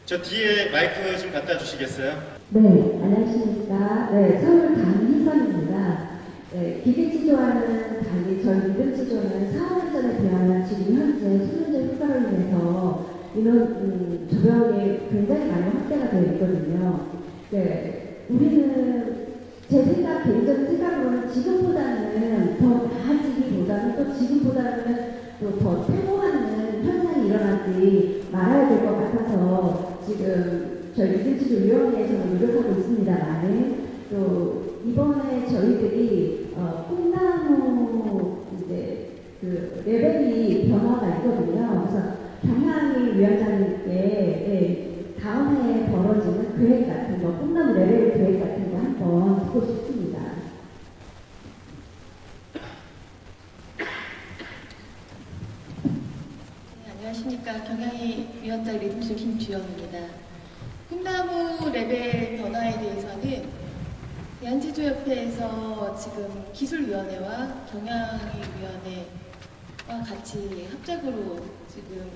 저 뒤에 마이크 좀 갖다 주시겠어요? 네, 안녕하십니까. 네, 서울 강희선입니다. 네, 기계치조와는 달리 저희 리듬치조는 4월 전에 비하면 지금 현재 수련제 효과를 위해서 인원 조명이 굉장히 많이 확대가 되어 있거든요. 네, 우리는 제 생각, 개인적인 생각으로는 지금보다는 더 나아지기보다는 또 지금보다는 또 더 퇴보하는 현상이 일어나지 말아야 될 것 같아서 지금 저희 리듬치조 위원회에서는 노력하고 있습니다만 또 이번에 저희들이 꿈나무 이제 그 레벨이 변화가 있거든요. 그래서 경향이 위원장님께 다음 해에 벌어지는 계획 같은 거, 꿈나무 레벨 계획 같은 거 한번 듣고 싶습니다. 네, 안녕하십니까. 경향이 위원장 리듬치조 김주영입니다. 꿈나무 레벨 변화에 대해서는 대한체조협회에서 지금 기술위원회와 경향위원회와 같이 합작으로 지금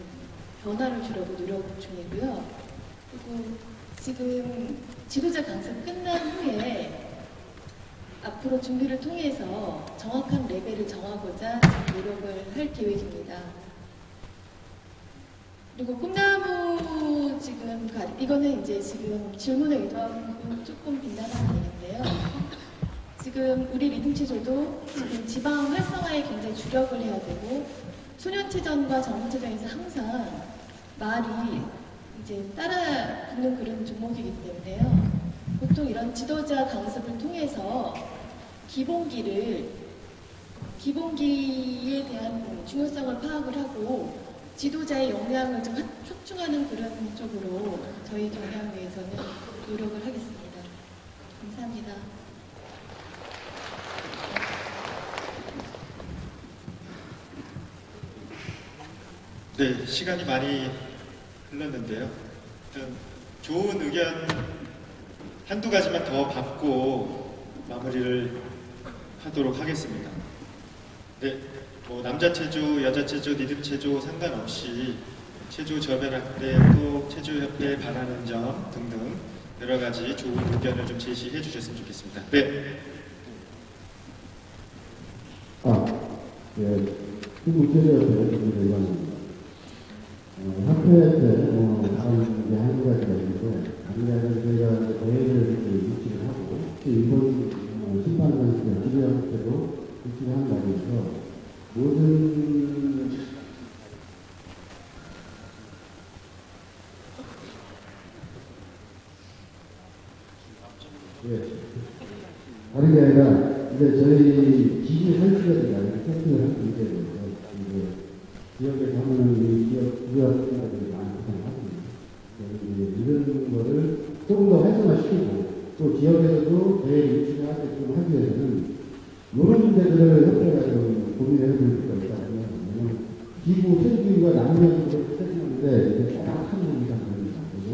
변화를 주려고 노력 중이고요. 그리고 지금 지도자 강습 끝난 후에 앞으로 준비를 통해서 정확한 레벨을 정하고자 노력을 할 계획입니다. 그리고 꿈나무 지금 이거는 이제 지금 질문에 의도한 부분 조금 빈단하게 되는데요. 지금 우리 리듬체조도 지금 지방 활성화에 굉장히 주력을 해야 되고 소년체전과 전문체전에서 항상 말이 이제 따라 붙는 그런 종목이기 때문에요. 보통 이런 지도자 강습을 통해서 기본기에 대한 중요성을 파악을 하고 지도자의 역량을 좀 확충하는 그런 쪽으로 저희 경향회에서는 노력을 하겠습니다. 감사합니다. 네, 시간이 많이 흘렀는데요. 일단 좋은 의견 한두 가지만 더 받고 마무리를 하도록 하겠습니다. 네, 뭐 남자 체조, 여자 체조, 리듬 체조 상관없이 체조 저변학대 또 체조협회에 바라는 점 등등 여러 가지 좋은 의견을 좀 제시해 주셨으면 좋겠습니다. 네. 한국 체조협회 의원입니다. 협회에서 다른 이제 한 가지가 있는데, 당장은 저희가 대회를 유치를 하고, 일본 심판관들 지도협회도 유치를 한 날이어서 모든 다른 게 아니라 이제 저희 기지 설치가 세팅을 한 문제에 대해서 이제 지역에서 하는 이 지역 학생들이 많이 고생하거든요. 이런 거를 조금 더 활성화시키고 또 지역에서도 대회 유치를 하기 위해서는 이런 문제들을 협회가 좀 고민을 해볼 필요가 있다면, 왜냐면 기부 세금과 남녀 세팅하는데 이게 정확한 문제가 됩니다. 그리고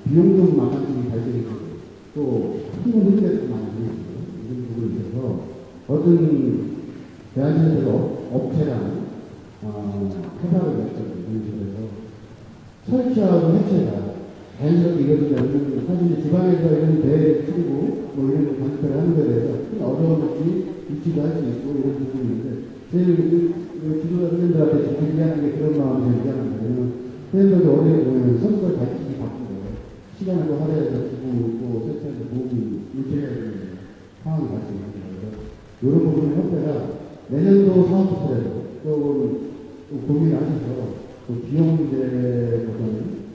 비용도 많이 발생이 되고 또 힘을 흘려서 많이 되고 이런 부분에 있어서 어떤 대한민국 업체랑 회사를 맺거든요. 그래서 설치하고 해체가 자연스럽게 이루어지지 않는, 사실 지방에서 이런 대회를 치르고 뭐 이런 관습을 하는 것에 대해서 큰 어려움 없이 유치도 할 수 있고 이런 부분이 있는데, 제일 지도자 선생님들한테 직접 미안한 게 그런 마음이 미안합니다. 왜냐면 선생님들도 어려운 선수를 가르치기 바쁜데 시간을 또 할애해서 주고 또 설치해서 모험이 유치해야 되는 상황이 발생합니다. 그래서 이런 부분을 협회가 내년도 사업부터라도 조금 고민하셔서 또 비용 문제보다는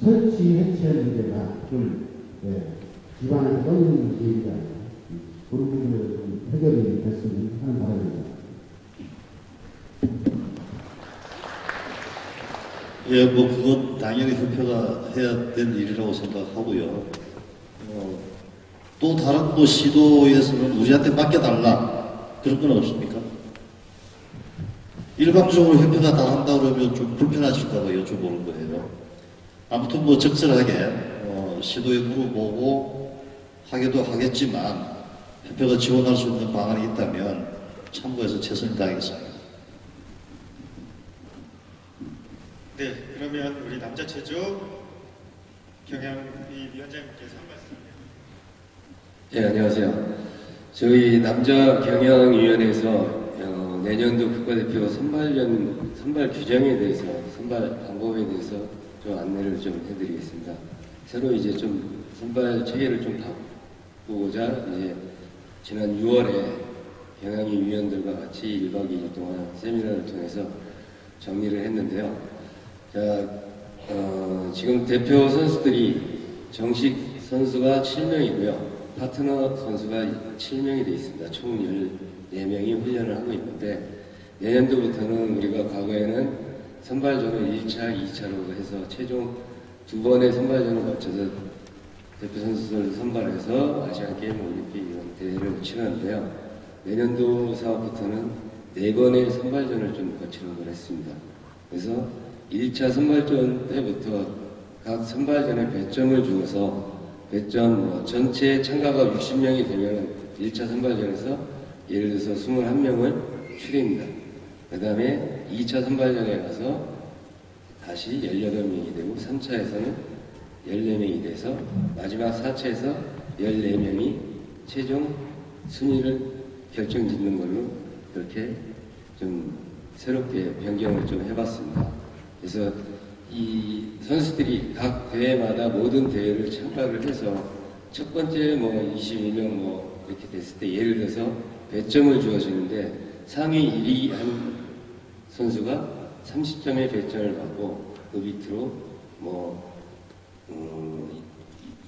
설치 해체 문제가 좀 기반에서 떠있는 얘기가 아니라 그런 부분에 좀 해결이 됐으면 하는 바람입니다. 예, 뭐 그건 당연히 협회가 해야 될 일이라고 생각하고요. 또 다른 뭐 시도에서는 우리한테 맡겨달라 그런 건 없습니까? 일방적으로 협회가 다 한다 그러면 좀 불편하실까봐 여쭤보는 거예요. 아무튼 뭐 적절하게 시도에 물어보고 하기도 하겠지만 협회가 지원할 수 있는 방안이 있다면 참고해서 최선을 다하겠습니다. 네, 그러면 우리 남자 체조 경향위 위원장님께서 한 말씀. 네, 안녕하세요. 저희 남자 경영위원회에서 내년도 국가대표 선발 규정에 대해서, 선발 방법에 대해서 좀 안내를 좀 해드리겠습니다. 새로 이제 좀 선발 체계를 좀 바꾸고자 이제 지난 6월에 경향위 위원들과 같이 1박 2일 동안 세미나를 통해서 정리를 했는데요. 자, 지금 대표 선수들이 정식 선수가 7명이고요. 파트너 선수가 7명이 되어 있습니다. 총 14명이 훈련을 하고 있는데, 내년도부터는 우리가 과거에는 선발전을 1차, 2차로 해서 최종 2번의 선발전을 거쳐서 대표 선수들을 선발해서 아시안게임, 올림픽 이런 대회를 치르는데요. 내년도 사업부터는 4번의 선발전을 좀 거치는 걸 했습니다. 그래서 1차 선발전 때부터 각 선발전에 배점을 주어서 전체 참가가 60명이 되면 1차 선발전에서 예를 들어서 21명을 추립니다. 그 다음에 2차 선발전에 가서 다시 18명이 되고 3차에서는 14명이 돼서 마지막 4차에서 14명이 최종 순위를 결정짓는 걸로 그렇게 좀 새롭게 변경을 좀 해봤습니다. 그래서 이 선수들이 각 대회마다 모든 대회를 참가를 해서 첫 번째 뭐 22명 뭐 이렇게 됐을 때 예를 들어서 배점을 주어지는데 상위 1위 한 선수가 30점의 배점을 받고 그 밑으로 뭐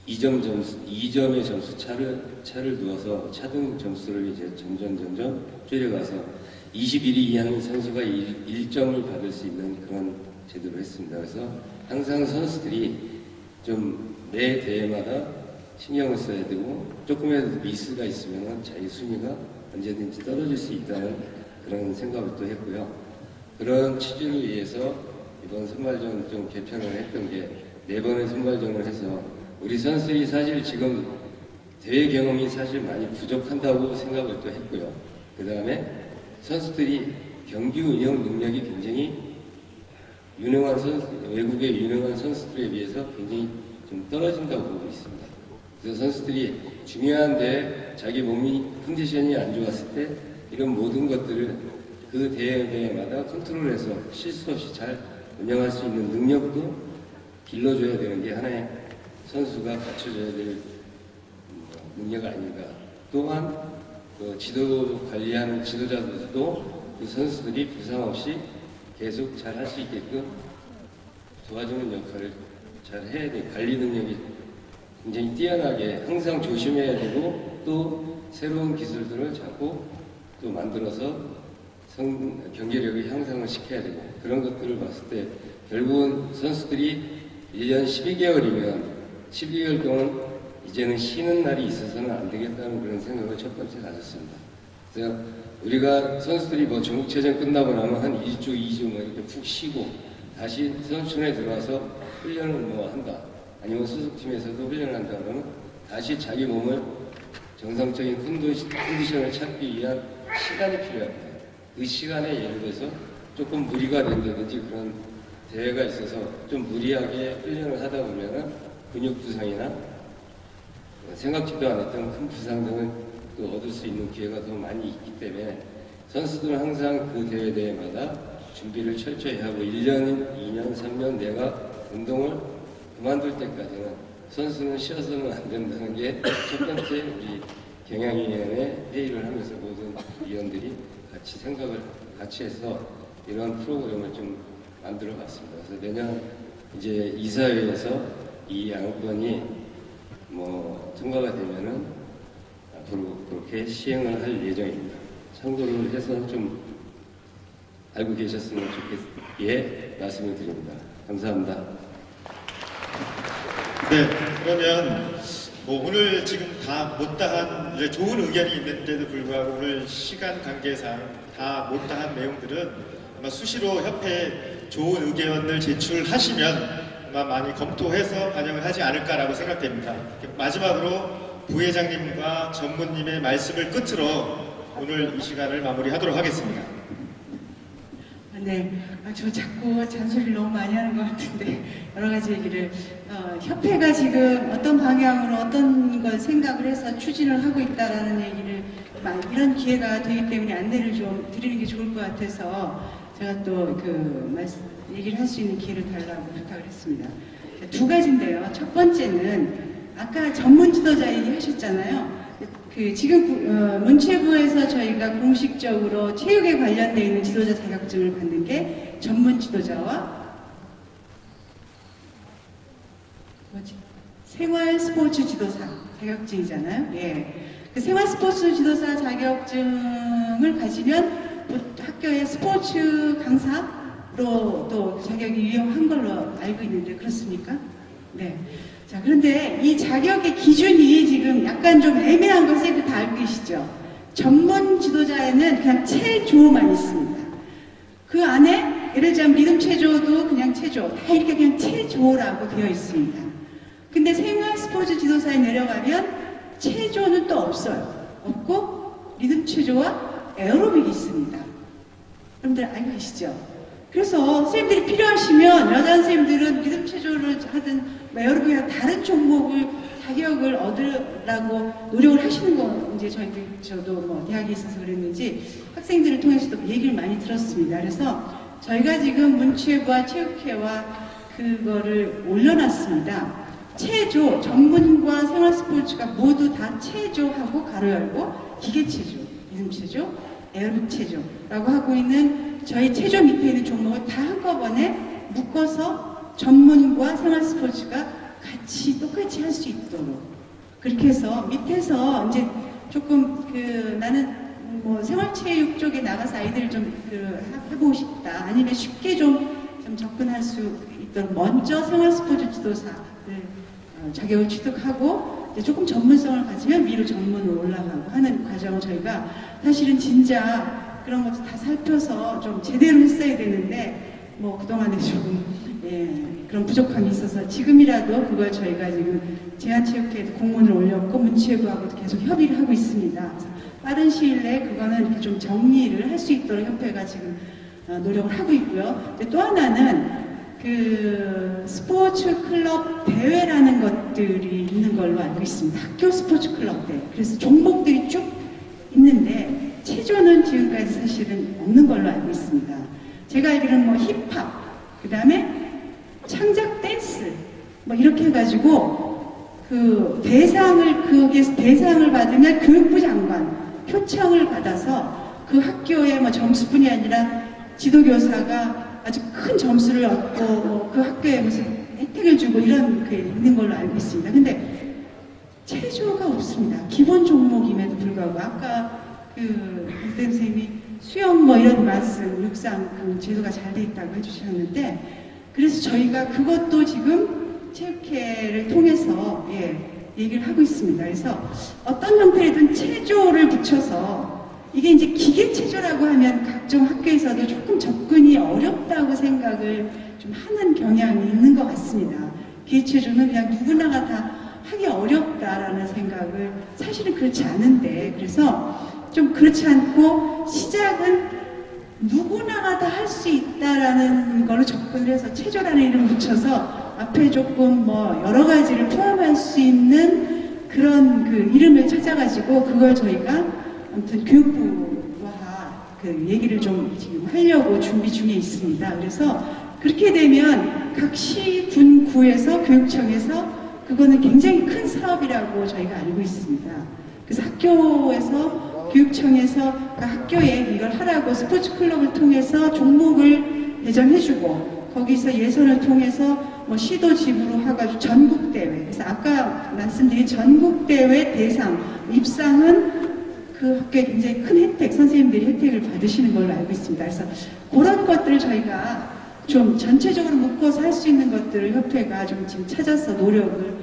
2점의 점수 차를 두어서 차등 점수를 이제 점점 줄여가서 21위 이하의 선수가 1점을 받을 수 있는 그런 제도를 했습니다. 그래서 항상 선수들이 좀 매 대회마다 신경을 써야 되고 조금이라도 미스가 있으면 자기 순위가 언제든지 떨어질 수 있다는 그런 생각을 또 했고요. 그런 취지를 위해서 이번 선발전 좀 개편을 했던 게 4번의 선발전을 해서 우리 선수들이 사실 지금 대회 경험이 사실 많이 부족한다고 생각을 또 했고요. 그 다음에 선수들이 경기 운영 능력이 굉장히 외국의 유능한 선수들에 비해서 굉장히 좀 떨어진다고 보고 있습니다. 그래서 선수들이 중요한 대회 자기 몸이 컨디션이 안 좋았을 때 이런 모든 것들을 그 대회마다 컨트롤해서 실수 없이 잘 운영할 수 있는 능력도 길러줘야 되는 게 하나의 선수가 갖춰줘야 될 능력 아닌가. 또한 그 지도 관리하는 지도자들도 그 선수들이 부상 없이 계속 잘 할 수 있게끔 도와주는 역할을 잘 해야 돼. 관리 능력이 굉장히 뛰어나게 항상 조심해야 되고 또 새로운 기술들을 자꾸 또 만들어서 경기력을 향상을 시켜야 되고 그런 것들을 봤을 때 결국은 선수들이 1년 12개월이면 12개월 동안 이제는 쉬는 날이 있어서는 안 되겠다는 그런 생각을 첫 번째 가졌습니다. 그래서 우리가 선수들이 뭐 전국체전 끝나고 나면 한 1주, 2주 뭐 이렇게 푹 쉬고 다시 선수촌에 들어와서 훈련을 뭐 한다. 아니면 소속팀에서도 훈련을 한다 그러면 다시 자기 몸을 정상적인 컨디션을 찾기 위한 시간이 필요합니다. 그 시간에 예를 들어서 조금 무리가 된다든지 그런 대회가 있어서 좀 무리하게 훈련을 하다 보면은 근육 부상이나 생각지도 않았던 큰 부상 등을 또 얻을 수 있는 기회가 더 많이 있기 때문에 선수들은 항상 그 대회마다 준비를 철저히 하고 1년, 2년, 3년 내가 운동을 그만둘 때까지는 선수는 쉬어서는 안 된다는 게 첫 번째 우리 경향위원회 회의를 하면서 모든 위원들이 같이 생각을 같이 해서 이런 프로그램을 좀 만들어 봤습니다. 그래서 내년 이제 이사회에서 이 안건이 뭐 통과가 되면은 앞으로 그렇게 시행을 할 예정입니다. 참고를 해서 좀 알고 계셨으면 좋겠기에 말씀을 드립니다. 감사합니다. 네, 그러면 뭐 오늘 지금 다 못다한 이제 좋은 의견이 있는데도 불구하고 오늘 시간 관계상 다 못다한 내용들은 아마 수시로 협회에 좋은 의견을 제출하시면 아마 많이 검토해서 반영을 하지 않을까라고 생각됩니다. 마지막으로 부회장님과 전무님의 말씀을 끝으로 오늘 이 시간을 마무리하도록 하겠습니다. 네, 저 자꾸 잔소리를 너무 많이 하는 것 같은데 여러 가지 얘기를 협회가 지금 어떤 방향으로 어떤 걸 생각을 해서 추진을 하고 있다라는 얘기를 이런 기회가 되기 때문에 안내를 좀 드리는 게 좋을 것 같아서 제가 또 얘기를 할 수 있는 기회를 달라고 부탁을 했습니다. 두 가지인데요. 첫 번째는 아까 전문 지도자 얘기하셨잖아요. 지금 문체부에서 저희가 공식적으로 체육에 관련되어 있는 지도자 자격증을 받는 게 전문 지도자와 생활 스포츠 지도사 자격증이잖아요. 예. 그 생활 스포츠 지도사 자격증을 가지면 학교의 스포츠 강사로 또 자격이 유용한 걸로 알고 있는데 그렇습니까? 네. 자, 그런데 이 자격의 기준이 지금 약간 좀 애매한 걸 쌤들 다 알고 계시죠? 전문 지도자에는 그냥 체조만 있습니다. 그 안에 예를 들자면 리듬 체조도 그냥 체조, 다 이렇게 그냥 체조라고 되어 있습니다. 근데 생활 스포츠 지도사에 내려가면 체조는 또 없어요. 없고 리듬 체조와 에어로빅이 있습니다. 여러분들 알고 계시죠? 그래서 선생님들이 필요하시면 여자 선생님들은 리듬 체조를 하든 뭐 여러분이랑 다른 종목을 자격을 얻으려고 노력을 하시는 거 이제 저도 뭐 대학에 있어서 그랬는지 학생들을 통해서도 얘기를 많이 들었습니다. 그래서 저희가 지금 문체부와 체육회와 그거를 올려놨습니다. 체조, 전문과 생활스포츠가 모두 다 체조하고 가로 열고 기계체조, 리듬체조, 에어빅체조라고 하고 있는 저희 체조 밑에 있는 종목을 다 한꺼번에 묶어서 전문과 생활스포츠가 같이 똑같이 할 수 있도록 그렇게 해서 밑에서 이제 조금 나는 뭐 생활체육 쪽에 나가서 아이들을 좀 해보고 싶다 아니면 쉽게 좀 접근할 수 있도록 먼저 생활스포츠 지도사를 자격을 취득하고 이제 조금 전문성을 가지면 위로 전문으로 올라가고 하는 과정을 저희가 사실은 진짜 그런 것도 다 살펴서 좀 제대로 했어야 되는데 뭐 그동안에 조금 그런 부족함이 있어서 지금이라도 그걸 저희가 지금 제한체육회에도 공문을 올렸고 문체부하고도 계속 협의를 하고 있습니다. 그래서 빠른 시일 내에 그거는 이렇게 좀 정리를 할 수 있도록 협회가 지금 노력을 하고 있고요. 또 하나는 그 스포츠 클럽 대회라는 것들이 있는 걸로 알고 있습니다. 학교 스포츠 클럽 대회. 그래서 종목들이 쭉 있는데 체조는 지금까지 사실은 없는 걸로 알고 있습니다. 제가 알기로는 뭐 힙합, 그 다음에 창작 댄스, 뭐 이렇게 해가지고 그 거기에서 대상을 받으면 교육부 장관 표창을 받아서 그 학교의 뭐 점수뿐이 아니라 지도교사가 아주 큰 점수를 얻고 그 학교에 무슨 혜택을 주고 이런 게 있는 걸로 알고 있습니다. 근데 체조가 없습니다. 기본 종목임에도 불구하고 아까 그 선생님이 수영 뭐 이런 말씀, 육상 그 제도가 잘 돼 있다고 해주셨는데 그래서 저희가 그것도 지금 체육회를 통해서 얘기를 하고 있습니다. 그래서 어떤 형태이든 체조를 붙여서 이게 이제 기계체조라고 하면 각종 학교에서도 조금 접근이 어렵다고 생각을 좀 하는 경향이 있는 것 같습니다. 기계체조는 그냥 누구나가 다 하기 어렵다라는 생각을 사실은 그렇지 않은데 그래서 좀 그렇지 않고 시작은 누구나가 다 할 수 있다라는 거를 접근을 해서 체조라는 이름을 붙여서 앞에 조금 뭐 여러 가지를 포함할 수 있는 그런 그 이름을 찾아가지고 그걸 저희가 아무튼 교육부와 그 얘기를 좀 지금 하려고 준비 중에 있습니다. 그래서 그렇게 되면 각 시, 군, 구에서 교육청에서 그거는 굉장히 큰 사업이라고 저희가 알고 있습니다. 그래서 학교에서 교육청에서 학교에 이걸 하라고 스포츠 클럽을 통해서 종목을 배정해주고 거기서 예선을 통해서 뭐 시도 지부로 해가지고 전국대회 그래서 아까 말씀드린 전국대회 대상 입상은 그 학교에 굉장히 큰 혜택 선생님들이 혜택을 받으시는 걸로 알고 있습니다. 그래서 그런 것들을 저희가 좀 전체적으로 묶어서 할 수 있는 것들을 협회가 좀 지금 찾아서 노력을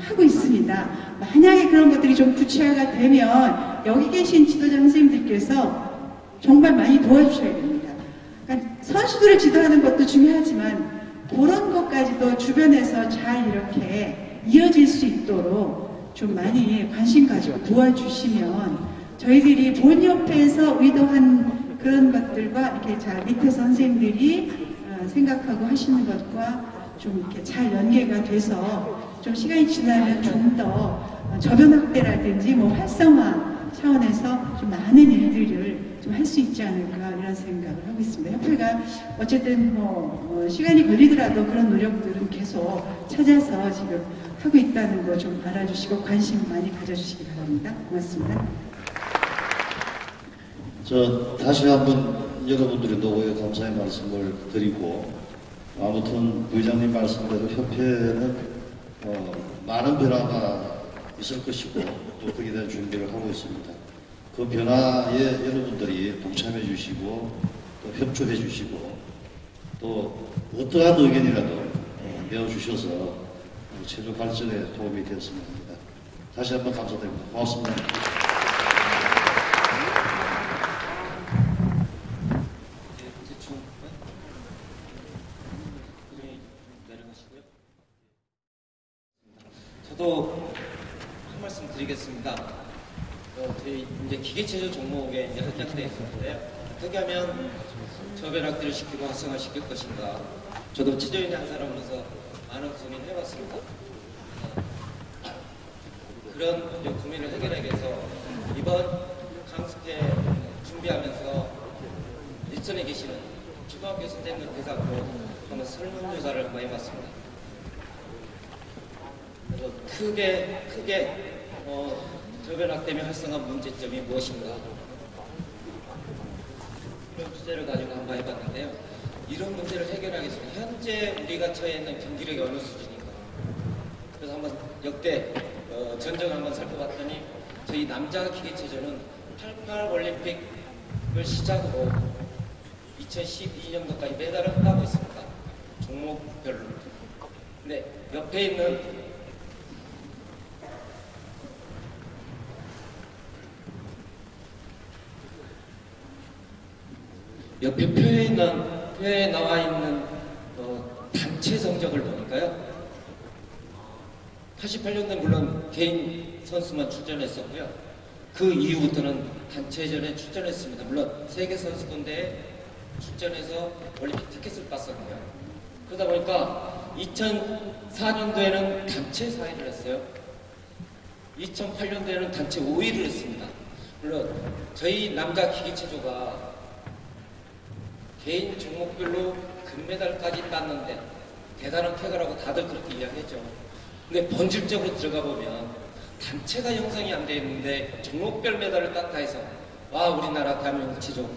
하고 있습니다. 만약에 그런 것들이 좀 구체화가 되면 여기 계신 지도자 선생님들께서 정말 많이 도와주셔야 됩니다. 그러니까 선수들을 지도하는 것도 중요하지만 그런 것까지도 주변에서 잘 이렇게 이어질 수 있도록 좀 많이 관심 가지고 도와주시면 저희들이 본협회에서 의도한 그런 것들과 이렇게 잘 밑에 선생님들이 생각하고 하시는 것과 좀 이렇게 잘 연계가 돼서 좀 시간이 지나면 좀 더 저변 확대라든지 뭐 활성화 차원에서 좀 많은 일들을 좀 할 수 있지 않을까 이런 생각을 하고 있습니다. 협회가 어쨌든 뭐 시간이 걸리더라도 그런 노력들은 계속 찾아서 지금 하고 있다는 거 좀 알아주시고 관심 많이 가져주시기 바랍니다. 고맙습니다. 다시 한번 여러분들의 노고에 감사의 말씀을 드리고 아무튼 부회장님 말씀대로 협회는 많은 변화가 있을 것이고 또 거기에 대한 준비를 하고 있습니다. 그 변화에 여러분들이 동참해 주시고 또 협조해 주시고 또 어떠한 의견이라도 내어주셔서 체조 발전에 도움이 되었으면 합니다. 다시 한번 감사드립니다. 고맙습니다. 저도 한 말씀 드리겠습니다. 저희 이제 기계체조 종목에 이제 합격돼 있었는데요. 어떻게 하면 저변학대를 시키고 활성화시킬 것인가. 저도 취재인의 한 사람으로서 많은 고민을 해봤습니다. 그런 고민을 해결하기 위해서 이번 강습회 준비하면서 일선에 계시는 초등학교 선생님들 대상으로 한번 설문조사를 한번 해봤습니다. 그래서 크게 저변학대 및 활성화 문제점이 무엇인가 이런 주제를 가지고 한번 해봤는데요. 이런 문제를 해결하기 위해서 현재 우리가 처해 있는 경기력이 어느 수준인가. 그래서 한번 역대 전적을 한번 살펴봤더니 저희 남자 기계체조는 88 올림픽을 시작으로 2012년도까지 메달을 따고 있습니다. 종목별로. 근데 옆에 있는 옆에 표에 나와 있는 단체 성적을 보니까요. 88년도에 물론 개인 선수만 출전했었고요. 그 이후부터는 단체전에 출전했습니다. 물론 세계선수권대회에 출전해서 올림픽 티켓을 땄었고요. 그러다 보니까 2004년도에는 단체 4위를 했어요. 2008년도에는 단체 5위를 했습니다. 물론 저희 남자 기계체조가 개인 종목별로 금메달까지 땄는데 대단한 쾌거라고 다들 그렇게 이야기했죠. 근데 본질적으로 들어가 보면 단체가 형성이 안 돼 있는데 종목별 메달을 땄다 해서 와 우리나라 대한민국 체조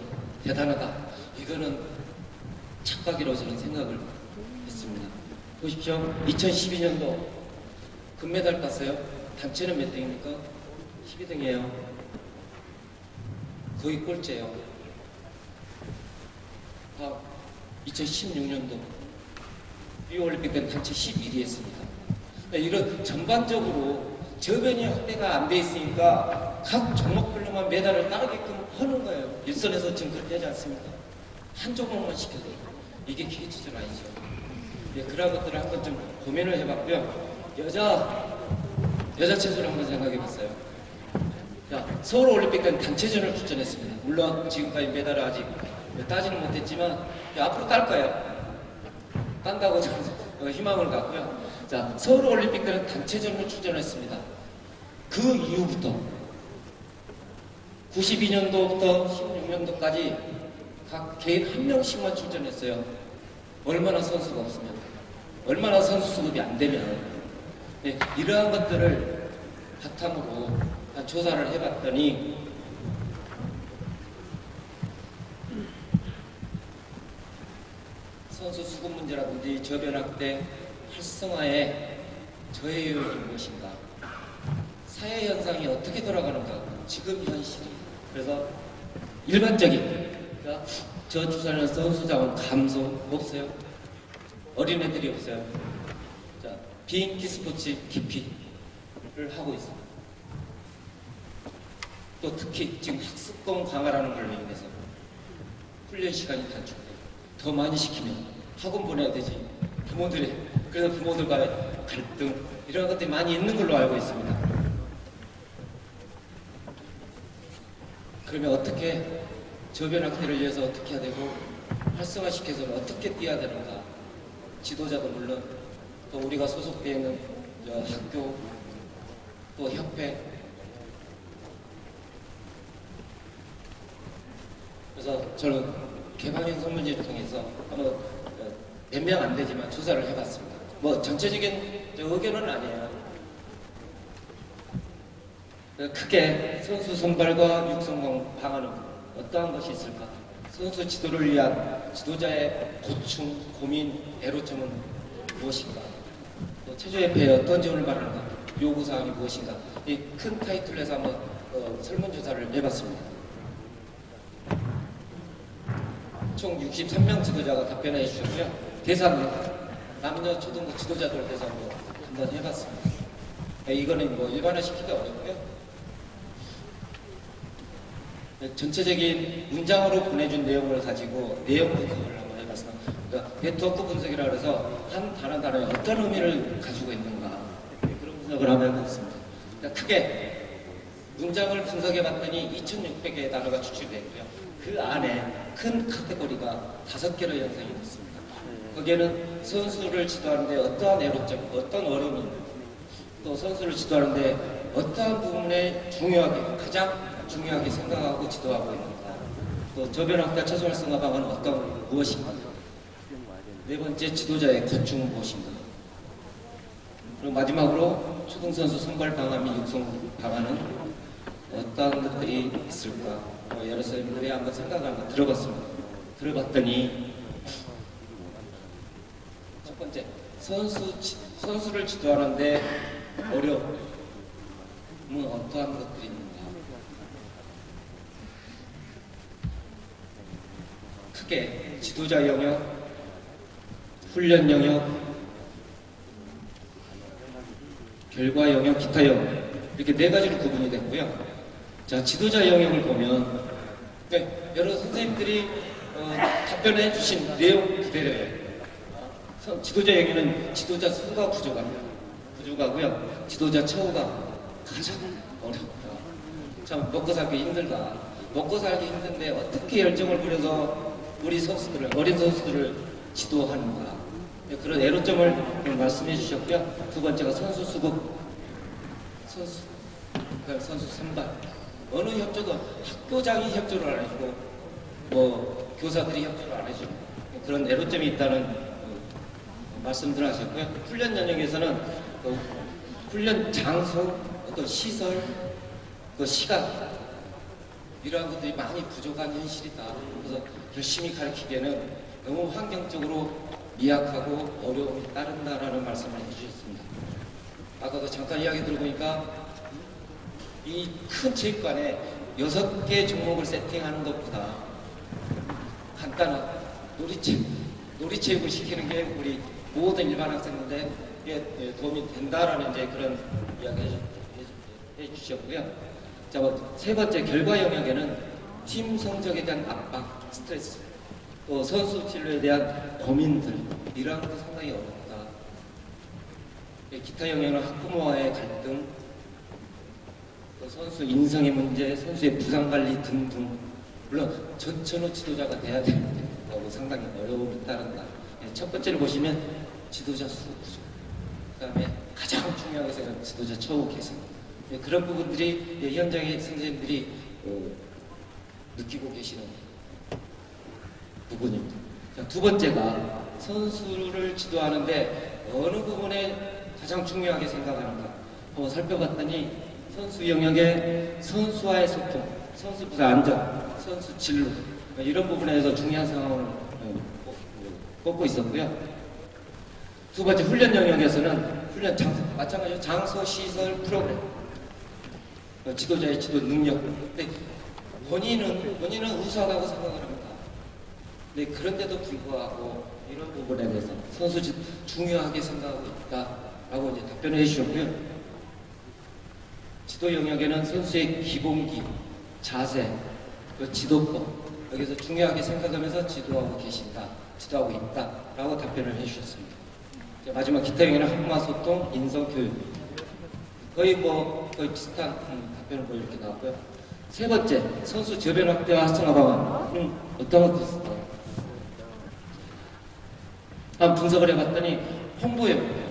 대단하다. 이거는 착각이라고 저는 생각을 했습니다. 보십시오. 2012년도 금메달 땄어요. 단체는 몇 등입니까? 12등이에요. 거의 꼴찌예요. 2016년도 리오올림픽 때는 단체 11위 했습니다. 이런 전반적으로 저변이 확대가 안 돼 있으니까 각 종목별로만 메달을 따르게끔 하는 거예요. 일선에서 지금 그렇게 하지 않습니까? 한 종목만 시켜도 이게 기계체조는 아니죠. 예, 그런 것들을 한번 좀 고민을 해봤고요. 여자 체조를 한번 생각해봤어요. 자, 서울올림픽 때는 단체전을 출전했습니다. 물론 지금까지 메달을 아직 따지는 못했지만 앞으로 딸 거예요. 딴다고 저는 희망을 갖고요. 자, 서울올림픽 때는 단체전으로 출전했습니다. 그 이후부터 92년도부터 16년도까지 각 개인 한 명씩만 출전했어요. 얼마나 선수가 없으면, 얼마나 선수 수급이 안 되면. 네, 이러한 것들을 바탕으로 조사를 해봤더니 선수 수급 문제라든지 저변학대 활성화에 저해 요인이 무엇인가, 사회 현상이 어떻게 돌아가는가, 지금 현실이. 그래서 일반적인 저 주사는 선수 자원 감소 없어요. 어린애들이 없어요. 자, 비인기 스포츠 기피를 하고 있습니다. 또 특히 지금 학습권 강화라는 걸로 인해서 훈련 시간이 단축돼요. 더 많이 시키면 학원 보내야 되지. 그래서 부모들과의 갈등 이런 것들이 많이 있는 걸로 알고 있습니다. 그러면 어떻게 저변학대를 위해서 어떻게 해야 되고 활성화시켜서는 어떻게 뛰어야 되는가. 지도자도 물론 또 우리가 소속되어 있는 학교 또 협회, 그래서 저는 개방형 설문지를 통해서 한번 몇 명 안 되지만 조사를 해봤습니다. 뭐 전체적인 의견은 아니에요. 크게 선수 선발과 육성 방안은 어떠한 것이 있을까? 선수 지도를 위한 지도자의 고충, 고민, 애로점은 무엇인가? 또 체조협회에 어떤 점을 바라는가? 요구사항이 무엇인가? 이 큰 타이틀에서 한번 설문조사를 해봤습니다. 총 63명 지도자가 답변해 주셨고요. 대상 남녀 초등부 지도자들 대상으로 한번 해봤습니다. 이거는 뭐 일반화시키기가 어렵고요. 전체적인 문장으로 보내준 내용을 가지고 내용 분석을 한번 해봤습니다. 그러니까 네트워크 분석이라 그래서 한 단어에 어떤 의미를 가지고 있는가 그런 분석을 하면 있습니다. 그러니까 크게 문장을 분석해봤더니 2,600개의 단어가 추출됐고요. 그 그 안에 큰 카테고리가 5개로 형성이 됐습니다. 거기에는 선수를 지도하는데 어떠한 애로점, 어떤 어려움이 있는지, 또 선수를 지도하는데 어떠한 부분에 가장 중요하게 생각하고 지도하고 있는가, 또 저변학과 최소 활성화 방안은 무엇인가, 네 번째 지도자의 고충은 무엇인가, 그리고 마지막으로 초등선수 선발 방안 및 육성 방안은 어떤 것들이 있을까, 여러 선생님들이 한번 생각을 한번 들어봤습니다. 들어봤더니 첫 번째, 선수를 지도하는데 어려움은 어떠한 것들이 있는가. 크게 지도자 영역, 훈련 영역, 결과 영역, 기타 영역, 이렇게 4가지로 구분이 됐고요. 자, 지도자 영역을 보면 여러 선생님들이 답변해 주신 내용 그대로예요. 지도자 영역은 지도자 수가 부족하고요. 지도자 처우가 가장 어렵다. 참 먹고 살기 힘들다. 먹고 살기 힘든데 어떻게 열정을 부려서 우리 선수들을, 어린 선수들을 지도하는가. 그런 애로점을 말씀해 주셨고요. 두 번째가 선수 수급, 선수 선발. 어느 협조도 학교장이 협조를 안 해주고 교사들이 협조를 안 해주고 그런 애로점이 있다는 말씀들을 하셨고요. 훈련 영역에서는 훈련 장소, 어떤 시설, 시간 이러한 것들이 많이 부족한 현실이다. 그래서 열심히 가르치기에는 너무 환경적으로 미약하고 어려움이 따른다라는 말씀을 해주셨습니다. 아까도 잠깐 이야기 들어보니까 이 큰 체육관에 6개 종목을 세팅하는 것보다 간단한 놀이체육을 시키는 게 우리 모든 일반 학생들에게 도움이 된다라는 이제 그런 이야기 해주셨고요. 자, 세 번째, 결과 영역에는 팀 성적에 대한 압박, 스트레스, 또 선수 진로에 대한 고민들, 이러한 것도 상당히 어렵다. 기타 영역은 학부모와의 갈등, 또 선수 인성의 문제, 선수의 부상 관리 등등. 물론 전천후 지도자가 돼야 되는데 상당히 어려움이 따른다. 첫 번째를 보시면 지도자 수 부족, 그 다음에 가장 중요하게 생각하는 지도자 처우 개선, 그런 부분들이 현장의 선생님들이 느끼고 계시는 부분입니다. 자, 두 번째가 선수를 지도하는데 어느 부분에 가장 중요하게 생각하는가 한번 살펴봤더니 선수 영역에 선수와의 소통, 선수 부상 안전, 선수 진로, 이런 부분에서 중요한 상황을 꼽고 있었고요. 두 번째, 훈련 영역에서는 훈련 장소, 마찬가지로 장소, 시설, 프로그램, 지도자의 지도 능력. 근데 본인은 우수하다고 생각을 합니다. 근데 그런데도 불구하고 이런 부분에 대해서 선수 중요하게 생각하고 있다라고 이제 답변을 해주셨고요. 지도 영역에는 선수의 기본기, 자세, 지도법, 여기서 중요하게 생각하면서 지도하고 있다라고 답변을 해주셨습니다. 마지막 기타 영역에는 학부모 소통, 인성 교육, 거의 비슷한 답변을 이렇게 나왔고요. 세 번째, 선수 저변 확대와 활성화 방안. 어떤 것도 있을까요? 한번 분석을 해봤더니 홍보예요.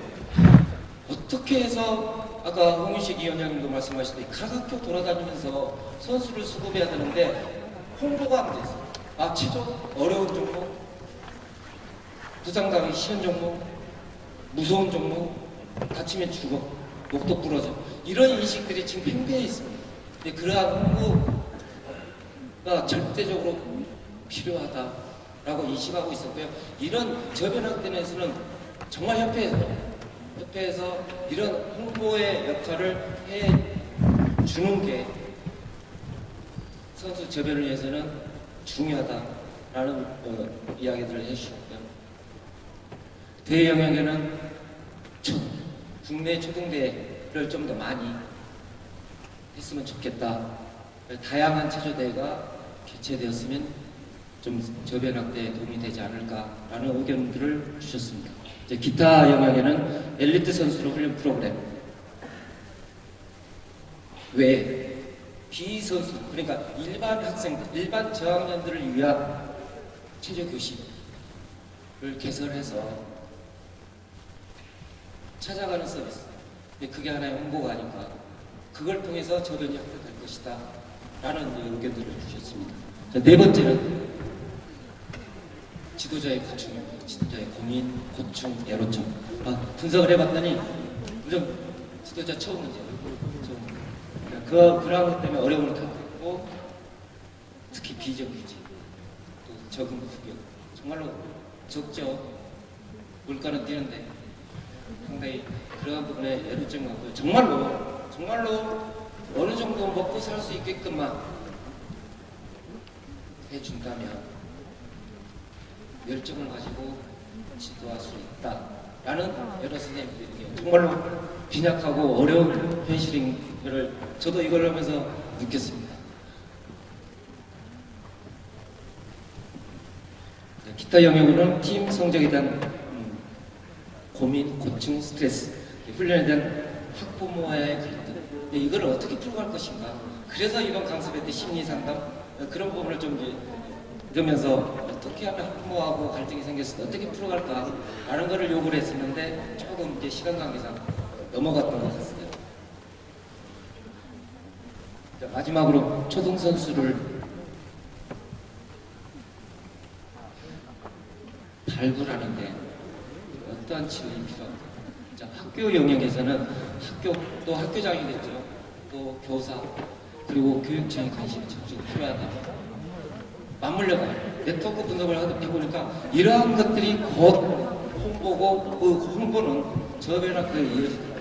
어떻게 해서 아까 홍윤식 위원장님도 말씀하셨듯이 각 학교 돌아다니면서 선수를 수급해야 되는데 홍보가 안 돼서 최종 어려운 종목, 부상당하기 쉬운 종목, 무서운 종목, 다치면 죽어, 목도 부러져, 이런 인식들이 지금 팽배해 있습니다. 근데 그러한 홍보가 절대적으로 필요하다라고 인식하고 있었고요. 이런 저변학대에서는 정말 협회에서 이런 홍보의 역할을 해주는 게 선수 저변을 위해서는 중요하다라는 이야기들을 해주셨고요. 대회 영역에는 국내 초등대회를 좀 더 많이 했으면 좋겠다. 다양한 체조대회가 개최되었으면 좀 저변 확대에 도움이 되지 않을까라는 의견들을 주셨습니다. 이제 기타 영역에는 엘리트 선수로 훈련 프로그램 외에 비선수, 그러니까 일반 학생들, 일반 저학년들을 위한 체조 교실을 개설해서 찾아가는 서비스. 그게 하나의 홍보가 아닌가. 그걸 통해서 저변이 획득할 것이다. 라는 의견들을 주셨습니다. 자, 네 번째는 지도자의 고충, 지도자의 고민, 고충, 애로점. 분석을 해봤더니 물론 지도자 처음 문제. 그런 것 때문에 어려움을 겪고 특히 비정규직, 또 적응 부격. 정말로 적죠. 물가는 뛰는데 상당히 그러한 부분에 애로점이 없고요. 정말로 어느 정도 먹고 살 수 있게끔만 해준다면 열정을 가지고 지도할 수 있다라는 여러 선생님들이 정말로 빈약하고 어려운 현실인 것을 저도 이걸 하면서 느꼈습니다. 기타 영역으로는 팀 성적에 대한 고민, 고충, 스트레스, 훈련에 대한 학부모와의 갈등, 이걸 어떻게 풀어갈 것인가. 그래서 이번 강습회 때 심리상담 그런 부분을 좀 이러면서 어떻게 하면 학부모하고 갈등이 생겼을 때 어떻게 풀어갈까 라는 거를 요구를 했었는데 조금 이제 시간 관계상 넘어갔던 것 같습니다. 자, 마지막으로 초등선수를 발굴하는데 어떠한 지원이 필요합니다. 자, 학교 영역에서는 또 학교장이겠죠. 또 교사 그리고 교육청의 관심이 적극 필요하다. 맞물려가요. 네트워크 분석을 해보니까 이러한 것들이 곧 홍보고 그 홍보는 저변학교에 이어지더라고요.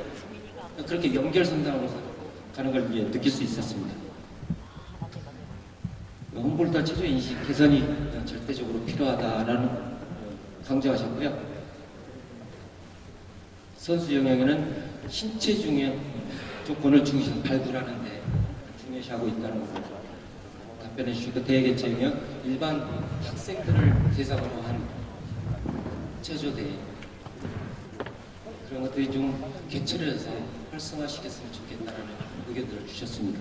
그렇게 연결선상으로 가는 걸 느낄 수 있었습니다. 홍보를 따 체조 인식 개선이 절대적으로 필요하다라는 강조하셨고요. 선수 영역에는 신체 중요한 조건을 중심 발굴하는 데 중요시하고 있다는 것을 답변해 주시고, 대개체 영역 일반 학생들을 대상으로 한 체조대회 그런 것들이 좀 개철해서 활성화시켰으면 좋겠다는 의견들을 주셨습니다.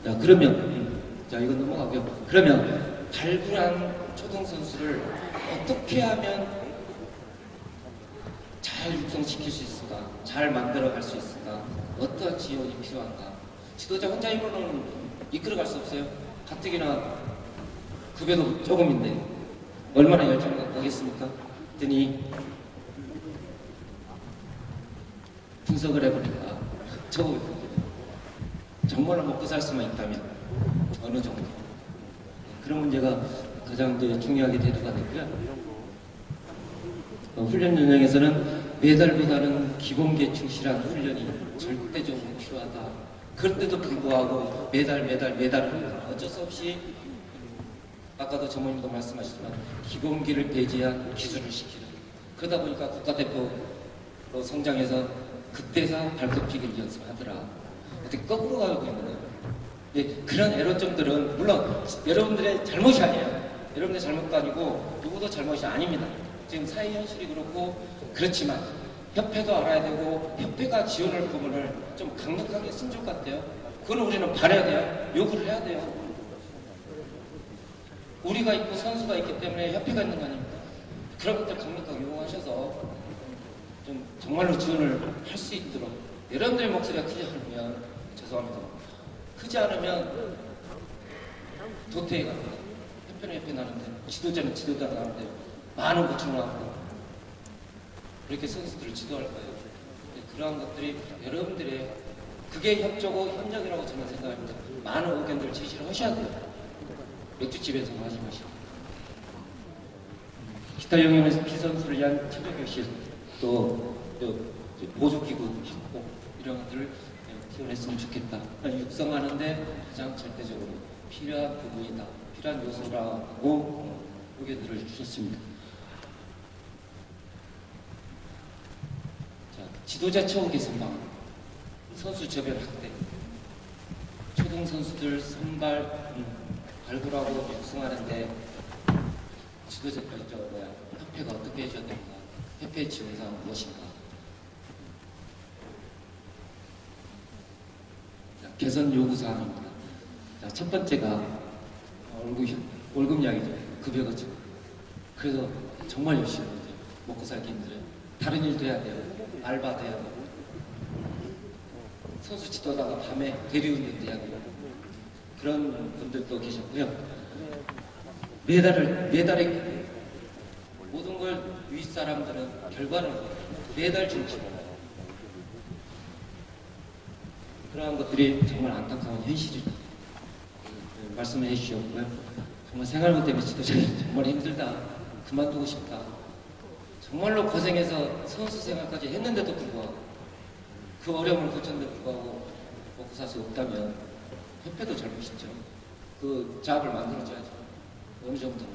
자, 그러면 이건 넘어가고요. 그러면 발굴한 초등선수를 어떻게 하면 잘 육성시킬 수 있을까? 잘 만들어갈 수 있을까? 어떠한 지원이 필요한가? 지도자 혼자 힘으로는 이끌어갈 수 없어요. 가뜩이나 급여도 조금인데 얼마나 열정을 갖고 하겠습니까? 그랬더니 분석을 해보니까 정말로 먹고 살 수만 있다면 어느 정도 그런 문제가 가장 이제 중요하게 대두가 됐고요. 훈련 영역에서는 메달보다는 기본기에 충실한 훈련이 절대적으로 필요하다. 그런데도 불구하고 메달 어쩔 수 없이 아까도 전무님도 말씀하셨지만 기본기를 배제한 기술을 시키는, 그러다 보니까 국가대표로 성장해서 그때서 발톱피기를 연습하더라. 어떻게 거꾸로 가고 있는 거예요. 그런 애로점들은 물론 여러분들의 잘못이 아니에요. 여러분들의 잘못도 아니고 누구도 잘못이 아닙니다. 지금 사회 현실이 그렇고 그렇지만 협회도 알아야 되고 협회가 지원할 부분을 좀 강력하게 했으면 좋을 것 같아요. 그건 우리는 바라야 돼요. 요구를 해야 돼요. 우리가 있고 선수가 있기 때문에 협회가 있는 거 아닙니까? 그런 것들 강력하게 요구하셔서 좀 정말로 지원을 할 수 있도록, 여러분들의 목소리가 크지 않으면 죄송합니다. 크지 않으면 도태해 갑니다. 협회는 협회 나는데 지도자는 지도자가 나는데 많은 고충을 하고 그렇게 선수들을 지도할 거예요. 그러한 것들이 여러분들의 그게 협력이라고 저는 생각합니다. 많은 의견들을 제시를 하셔야 돼요. 맥주집에서 하지 마시고. 기타 영역에서 피선수를 위한 체조교실, 또 보조기구 확보 이런 것들을 지원했으면 좋겠다. 육성하는데 가장 절대적으로 필요한 부분이다. 필요한 요소라고 의견들을 주셨습니다. 자, 지도자 처우 개선 방안, 선수 저변 확대, 초등 선수들 선발 발굴하고 육성하는데 지도자 협회가 어떻게 해줘야 됩니까? 협회 지원 사항은 무엇인가? 자, 개선 요구 사항입니다. 자, 첫 번째가 월급량이죠. 급여가 죠. 그래서 정말 열심히 해요. 먹고 살기 힘들어요. 다른 일도 해야 돼요. 알바도 해야 되고, 선수 지도하다가 밤에 대리운전도 해야 되고, 그런 분들도 계셨고요. 매달에 모든 걸 윗사람들은 결과를 매달 중심. 그러한 것들이 정말 안타까운 현실이다. 말씀을 해주셨고요. 정말 생활고 때문에 지도자님 정말 힘들다. 그만두고 싶다. 정말로 고생해서 선수 생활까지 했는데도 불구하고 그 어려움을 거쳤는데도 불구하고 먹고 살 수 없다면 협회도 잘못이죠. 그 잡을 만들어줘야죠. 어느 정도는.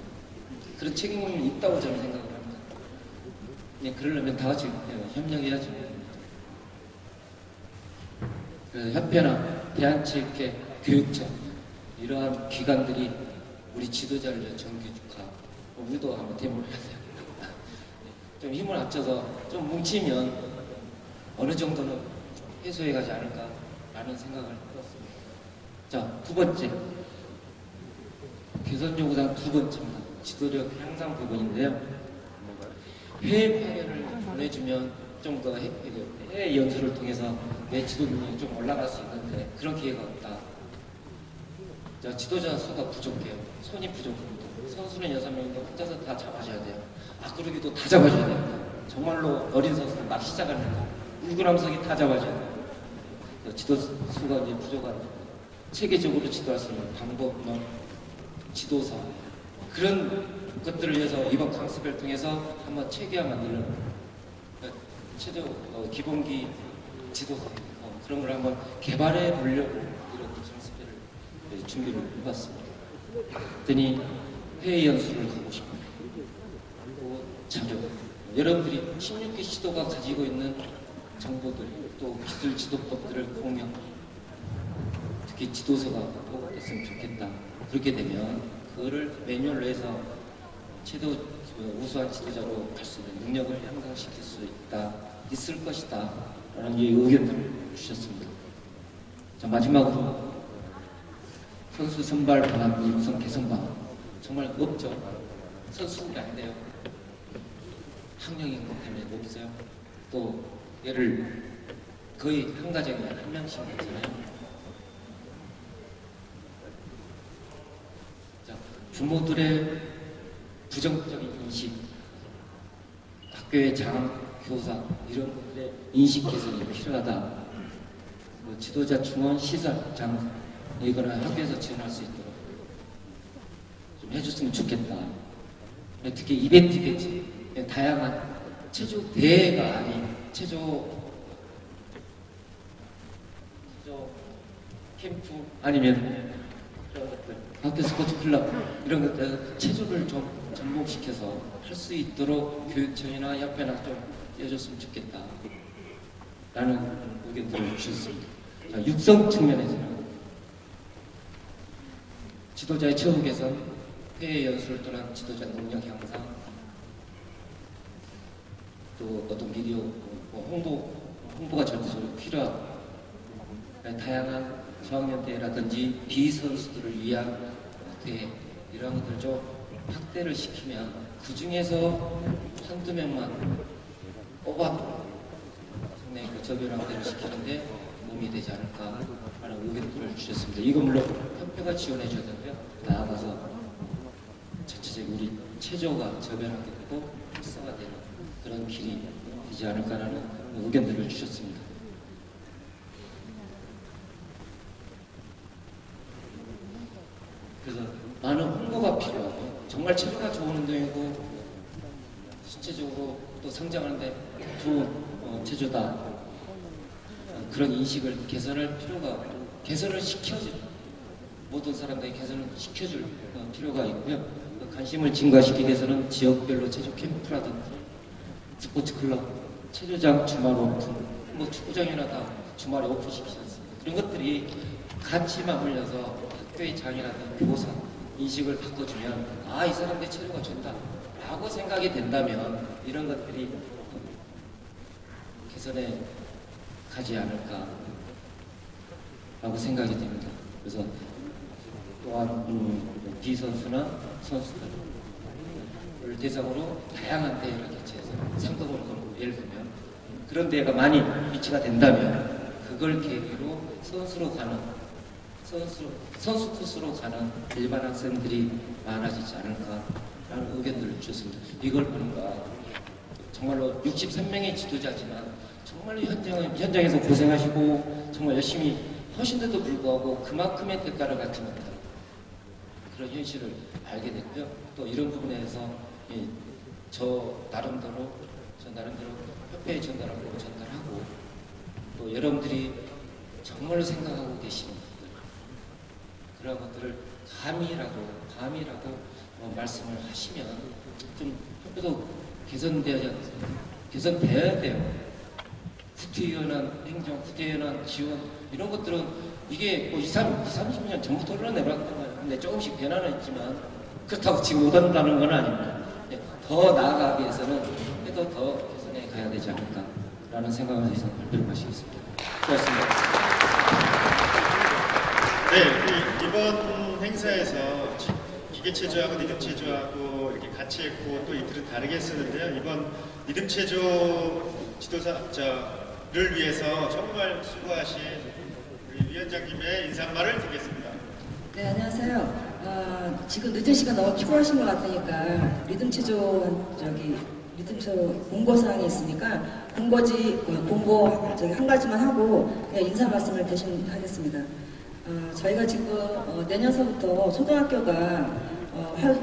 그런 책임이 있다고 저는 생각을 합니다. 네, 그러려면 다 같이 협력해야죠. 그래서 협회나 대한체육회, 교육청 이러한 기관들이 우리 지도자를 정규직화, 우리도 한번 대모를 해야 돼요. 좀 힘을 합쳐서 좀 뭉치면 어느 정도는 해소해 가지 않을까라는 생각을 해봤습니다. 자, 두 번째. 개선 요구사항 두 번째입니다. 지도력 향상 부분인데요. 해외 파견을 보내주면 좀 더 해외 연수를 통해서 내 지도 능력이 좀 올라갈 수 있는데 그런 기회가 없다. 자, 지도자 수가 부족해요. 손이 부족합니다. 선수는 6명인데 혼자서 다 잡아줘야 돼요. 그러기도 다 잡아줘야 돼요. 정말로 어린 선수들 막 시작하는데 울그람석이 다 잡아줘야 돼요. 지도 수가 이제 부족한 체계적으로 지도할 수 있는 방법론, 지도사 그런 것들을 위해서 이번 강습을 통해서 한번 체계화 만들는 최저 기본기 지도사 그런 걸 한번 개발해 보려고 이런 강습회를 준비를 해봤습니다. 그랬더니 해외 연수를 가고 싶어요. 또 자료 여러분들이 16개 시도가 가지고 있는 정보들 또 기술 지도법들을 공유 특히 지도서가 꼭 됐으면 좋겠다. 그렇게 되면 그거를 매뉴얼로 해서 최도 우수한 지도자로 갈 수 있는 능력을 향상시킬 수 있을 것이다 라는 의견들을 주셨습니다. 자, 마지막으로 선수 선발 방안, 우선 개선 방안 정말 없죠. 선수들이 안 돼요. 학령인 것 때문에 없어요. 또 얘를 거의 한 가정에 한 명씩 있잖아요. 자, 부모들의 부정적인 인식, 학교의 장, 교사 이런 것들의 인식 개선이 필요하다. 지도자 중원 시설 장소 이거는 학교에서 지원할 수 있도록 좀 해줬으면 좋겠다. 특히 이벤트 다양한 체조 대회가 아닌 체조 캠프 아니면 그런 것들 학교 스포츠 클럽 이런 것들 체조를 좀 접목시켜서 할 수 있도록 교육청이나 협회나 좀 띄워줬으면 좋겠다 라는 의견들을 주셨습니다. 자, 육성 측면에서는 지도자의 처우 개선, 해외 연수를 떠난 지도자 능력 향상, 또 어떤 미디어 홍보가 절대적으로 필요하고 다양한 저학년 대회라든지 비선수들을 위한 대회 이런 것들을 좀 확대를 시키면 그 중에서 한두 명만 뽑아 상당히 그 저변 확대를 시키는데 도움이 되지 않을까 하는 의견들을 주셨습니다. 이거 물론 협회가 지원해 줘야 되고요. 나아가서 전체적으로 우리 체조가 저변하게 되고 활성화되는 그런 길이 되지 않을까라는 의견들을 주셨습니다. 그래서 많은 홍보가 필요하고 정말 체조가 좋은 운동이고 신체적으로 또 성장하는데 좋은 체조다 그런 인식을 개선을 시켜줄 모든 사람들이 개선을 시켜줄 필요가 있고요. 관심을 증가시키기 위해서는 지역별로 체조 캠프라든지 스포츠 클럽, 체조장 주말 오픈, 축구장이나 다 주말에 오픈시키지 않습니까? 그런 것들이 같이 맞물려서 학교의 장이라든지 교사 인식을 바꿔주면 이 사람들의 체조가 좋다 라고 생각이 된다면 이런 것들이 개선에 가지 않을까 라고 생각이 됩니다. 그래서 또한 D 선수나 선수들을 대상으로 다양한 대회를 개최해서 상금을 걸고 예를 들면 그런 대회가 많이 유치가 된다면 그걸 계기로 선수 코스로 가는 일반 학생들이 많아지지 않을까라는 의견들을 주셨습니다. 이걸 보니까 정말로 63명의 지도자지만 정말로 현장에서 고생하시고 정말 열심히 하신데도 불구하고 그만큼의 대가를 갖지 못한 그런 현실을 알게 됐고요. 또 이런 부분에서 저 나름대로 협회에 전달하고 또 여러분들이 정말로 생각하고 계시는 것들 그런 것들을 감이라도 말씀을 하시면 좀 협회도 개선되어야 돼요. 후퇴연한 행정, 후퇴연한 지원 이런 것들은 이게 30년 전부터 흘러내려왔던 거예요. 근데 조금씩 변화는 있지만 그렇다고 지금 못한다는 건 아닙니다. 더 나아가기 위해서는 해도 더 개선해 가야 되지 않을까라는 생각을 해서 발표를 마치겠습니다. 고맙습니다. 네, 이번 행사에서 기계체조하고 리듬체조하고 이렇게 같이 했고 또 이틀은 다르게 했었는데요. 이번 리듬체조 지도자를 위해서 정말 수고하신 우리 위원장님의 인사말을 듣겠습니다. 네, 안녕하세요. 지금 늦은 시간 너무 피곤하신 것 같으니까 리듬체조 공고사항이 있으니까 공고 한 가지만 하고 그냥 인사 말씀을 대신 하겠습니다. 저희가 지금 내년서부터 초등학교가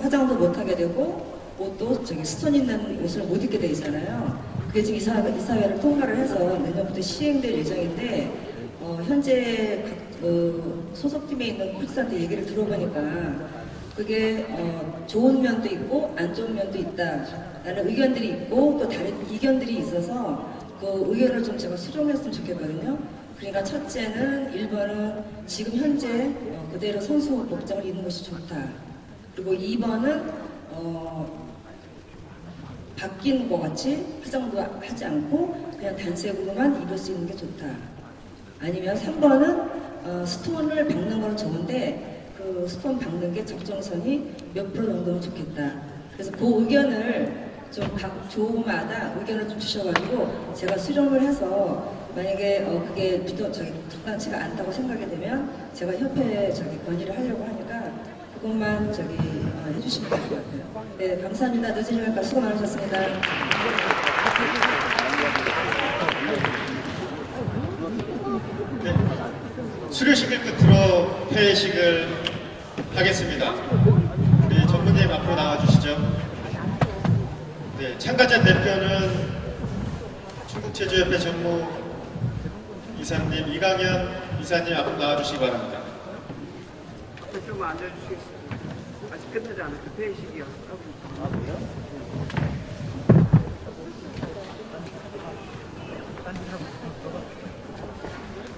화장도 못하게 되고 옷도 스톤 있는 옷을 못 입게 돼 있잖아요. 그게 지금 이사회를 통과를 해서 내년부터 시행될 예정인데 현재 소속팀에 있는 코치한테 얘기를 들어보니까 그게 좋은 면도 있고 안 좋은 면도 있다라는 의견들이 있고 또 다른 이견들이 있어서 그 의견을 좀 제가 수정했으면 좋겠거든요. 그러니까 첫째는 1번은 지금 현재 그대로 선수 복장을 입는 것이 좋다. 그리고 2번은 바뀐 것 같이 화장도 하지 않고 그냥 단색으로만 입을 수 있는 게 좋다. 아니면 3번은 스톤을 박는 건 좋은데 그 스톤 박는 게 적정선이 몇 프로 정도는 좋겠다. 그래서 그 의견을 좀 각 조마다 의견을 좀 주셔가지고 제가 수정을 해서 만약에 그게 적당치가 않다고 생각이 되면 제가 협회에 건의를 하려고 하니까 그것만 해주시면 될 것 같아요. 네, 감사합니다. 늦은 시간까지 수고 많으셨습니다. 네, 수료식을 끝으로 회식을 하겠습니다. 우리 전무님 앞으로 나와주시죠. 네, 참가자 대표는 충북체조협회 전무 이사님 이강현 이사님 앞으로 나와주시기 바랍니다. 앞에 좀 앉아주시겠습니다. 아직 끝나지 않았어요. 회의식이요.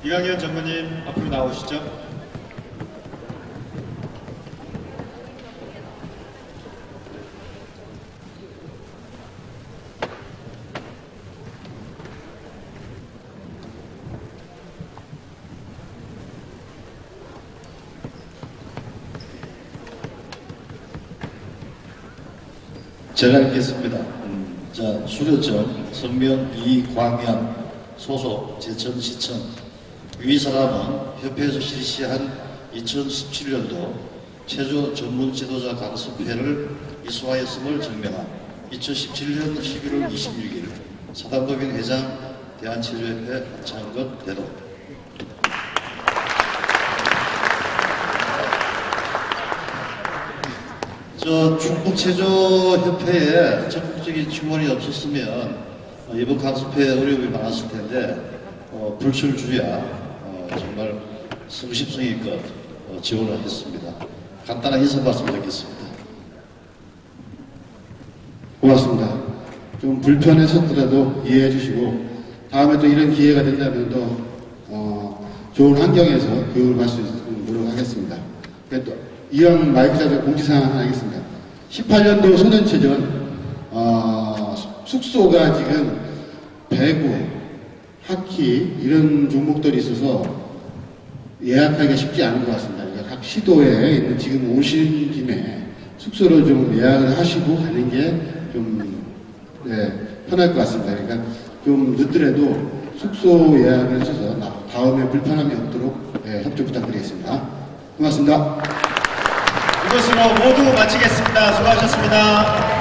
이강현 전무님 앞으로 나오시죠. 제가 읽겠습니다. 자, 수료증 성명 이광현 소속 제천시청 위 사람은 협회에서 실시한 2017년도 체조 전문 지도자 강습회를 이수하였음을 증명한 2017년 11월 26일 사단법인 회장 대한체조협회 한창건 대도. 충북체조협회에 적극적인 지원이 없었으면 이번 강습회에 어려움이 많았을 텐데 불출주야 정말 성심성의껏 지원을 했습니다. 간단한 인사 말씀 드리겠습니다. 고맙습니다. 좀 불편했었더라도 이해해 주시고 다음에 또 이런 기회가 된다면 또 좋은 환경에서 교육을 받을 수 있도록 노력하겠습니다. 또 이왕 마이크 잡에 공지사항 하나 하겠습니다. 18년도 소년체전 숙소가 지금 배구, 하키 이런 종목들이 있어서 예약하기가 쉽지 않은 것 같습니다. 그러니까 각 시도에 있는 지금 오신 김에 숙소를 좀 예약을 하시고 가는 게 좀 편할 것 같습니다. 그러니까 좀 늦더라도 숙소 예약을 하셔서 다음에 불편함이 없도록 협조 부탁드리겠습니다. 고맙습니다. 이것으로 모두 마치겠습니다. 수고하셨습니다.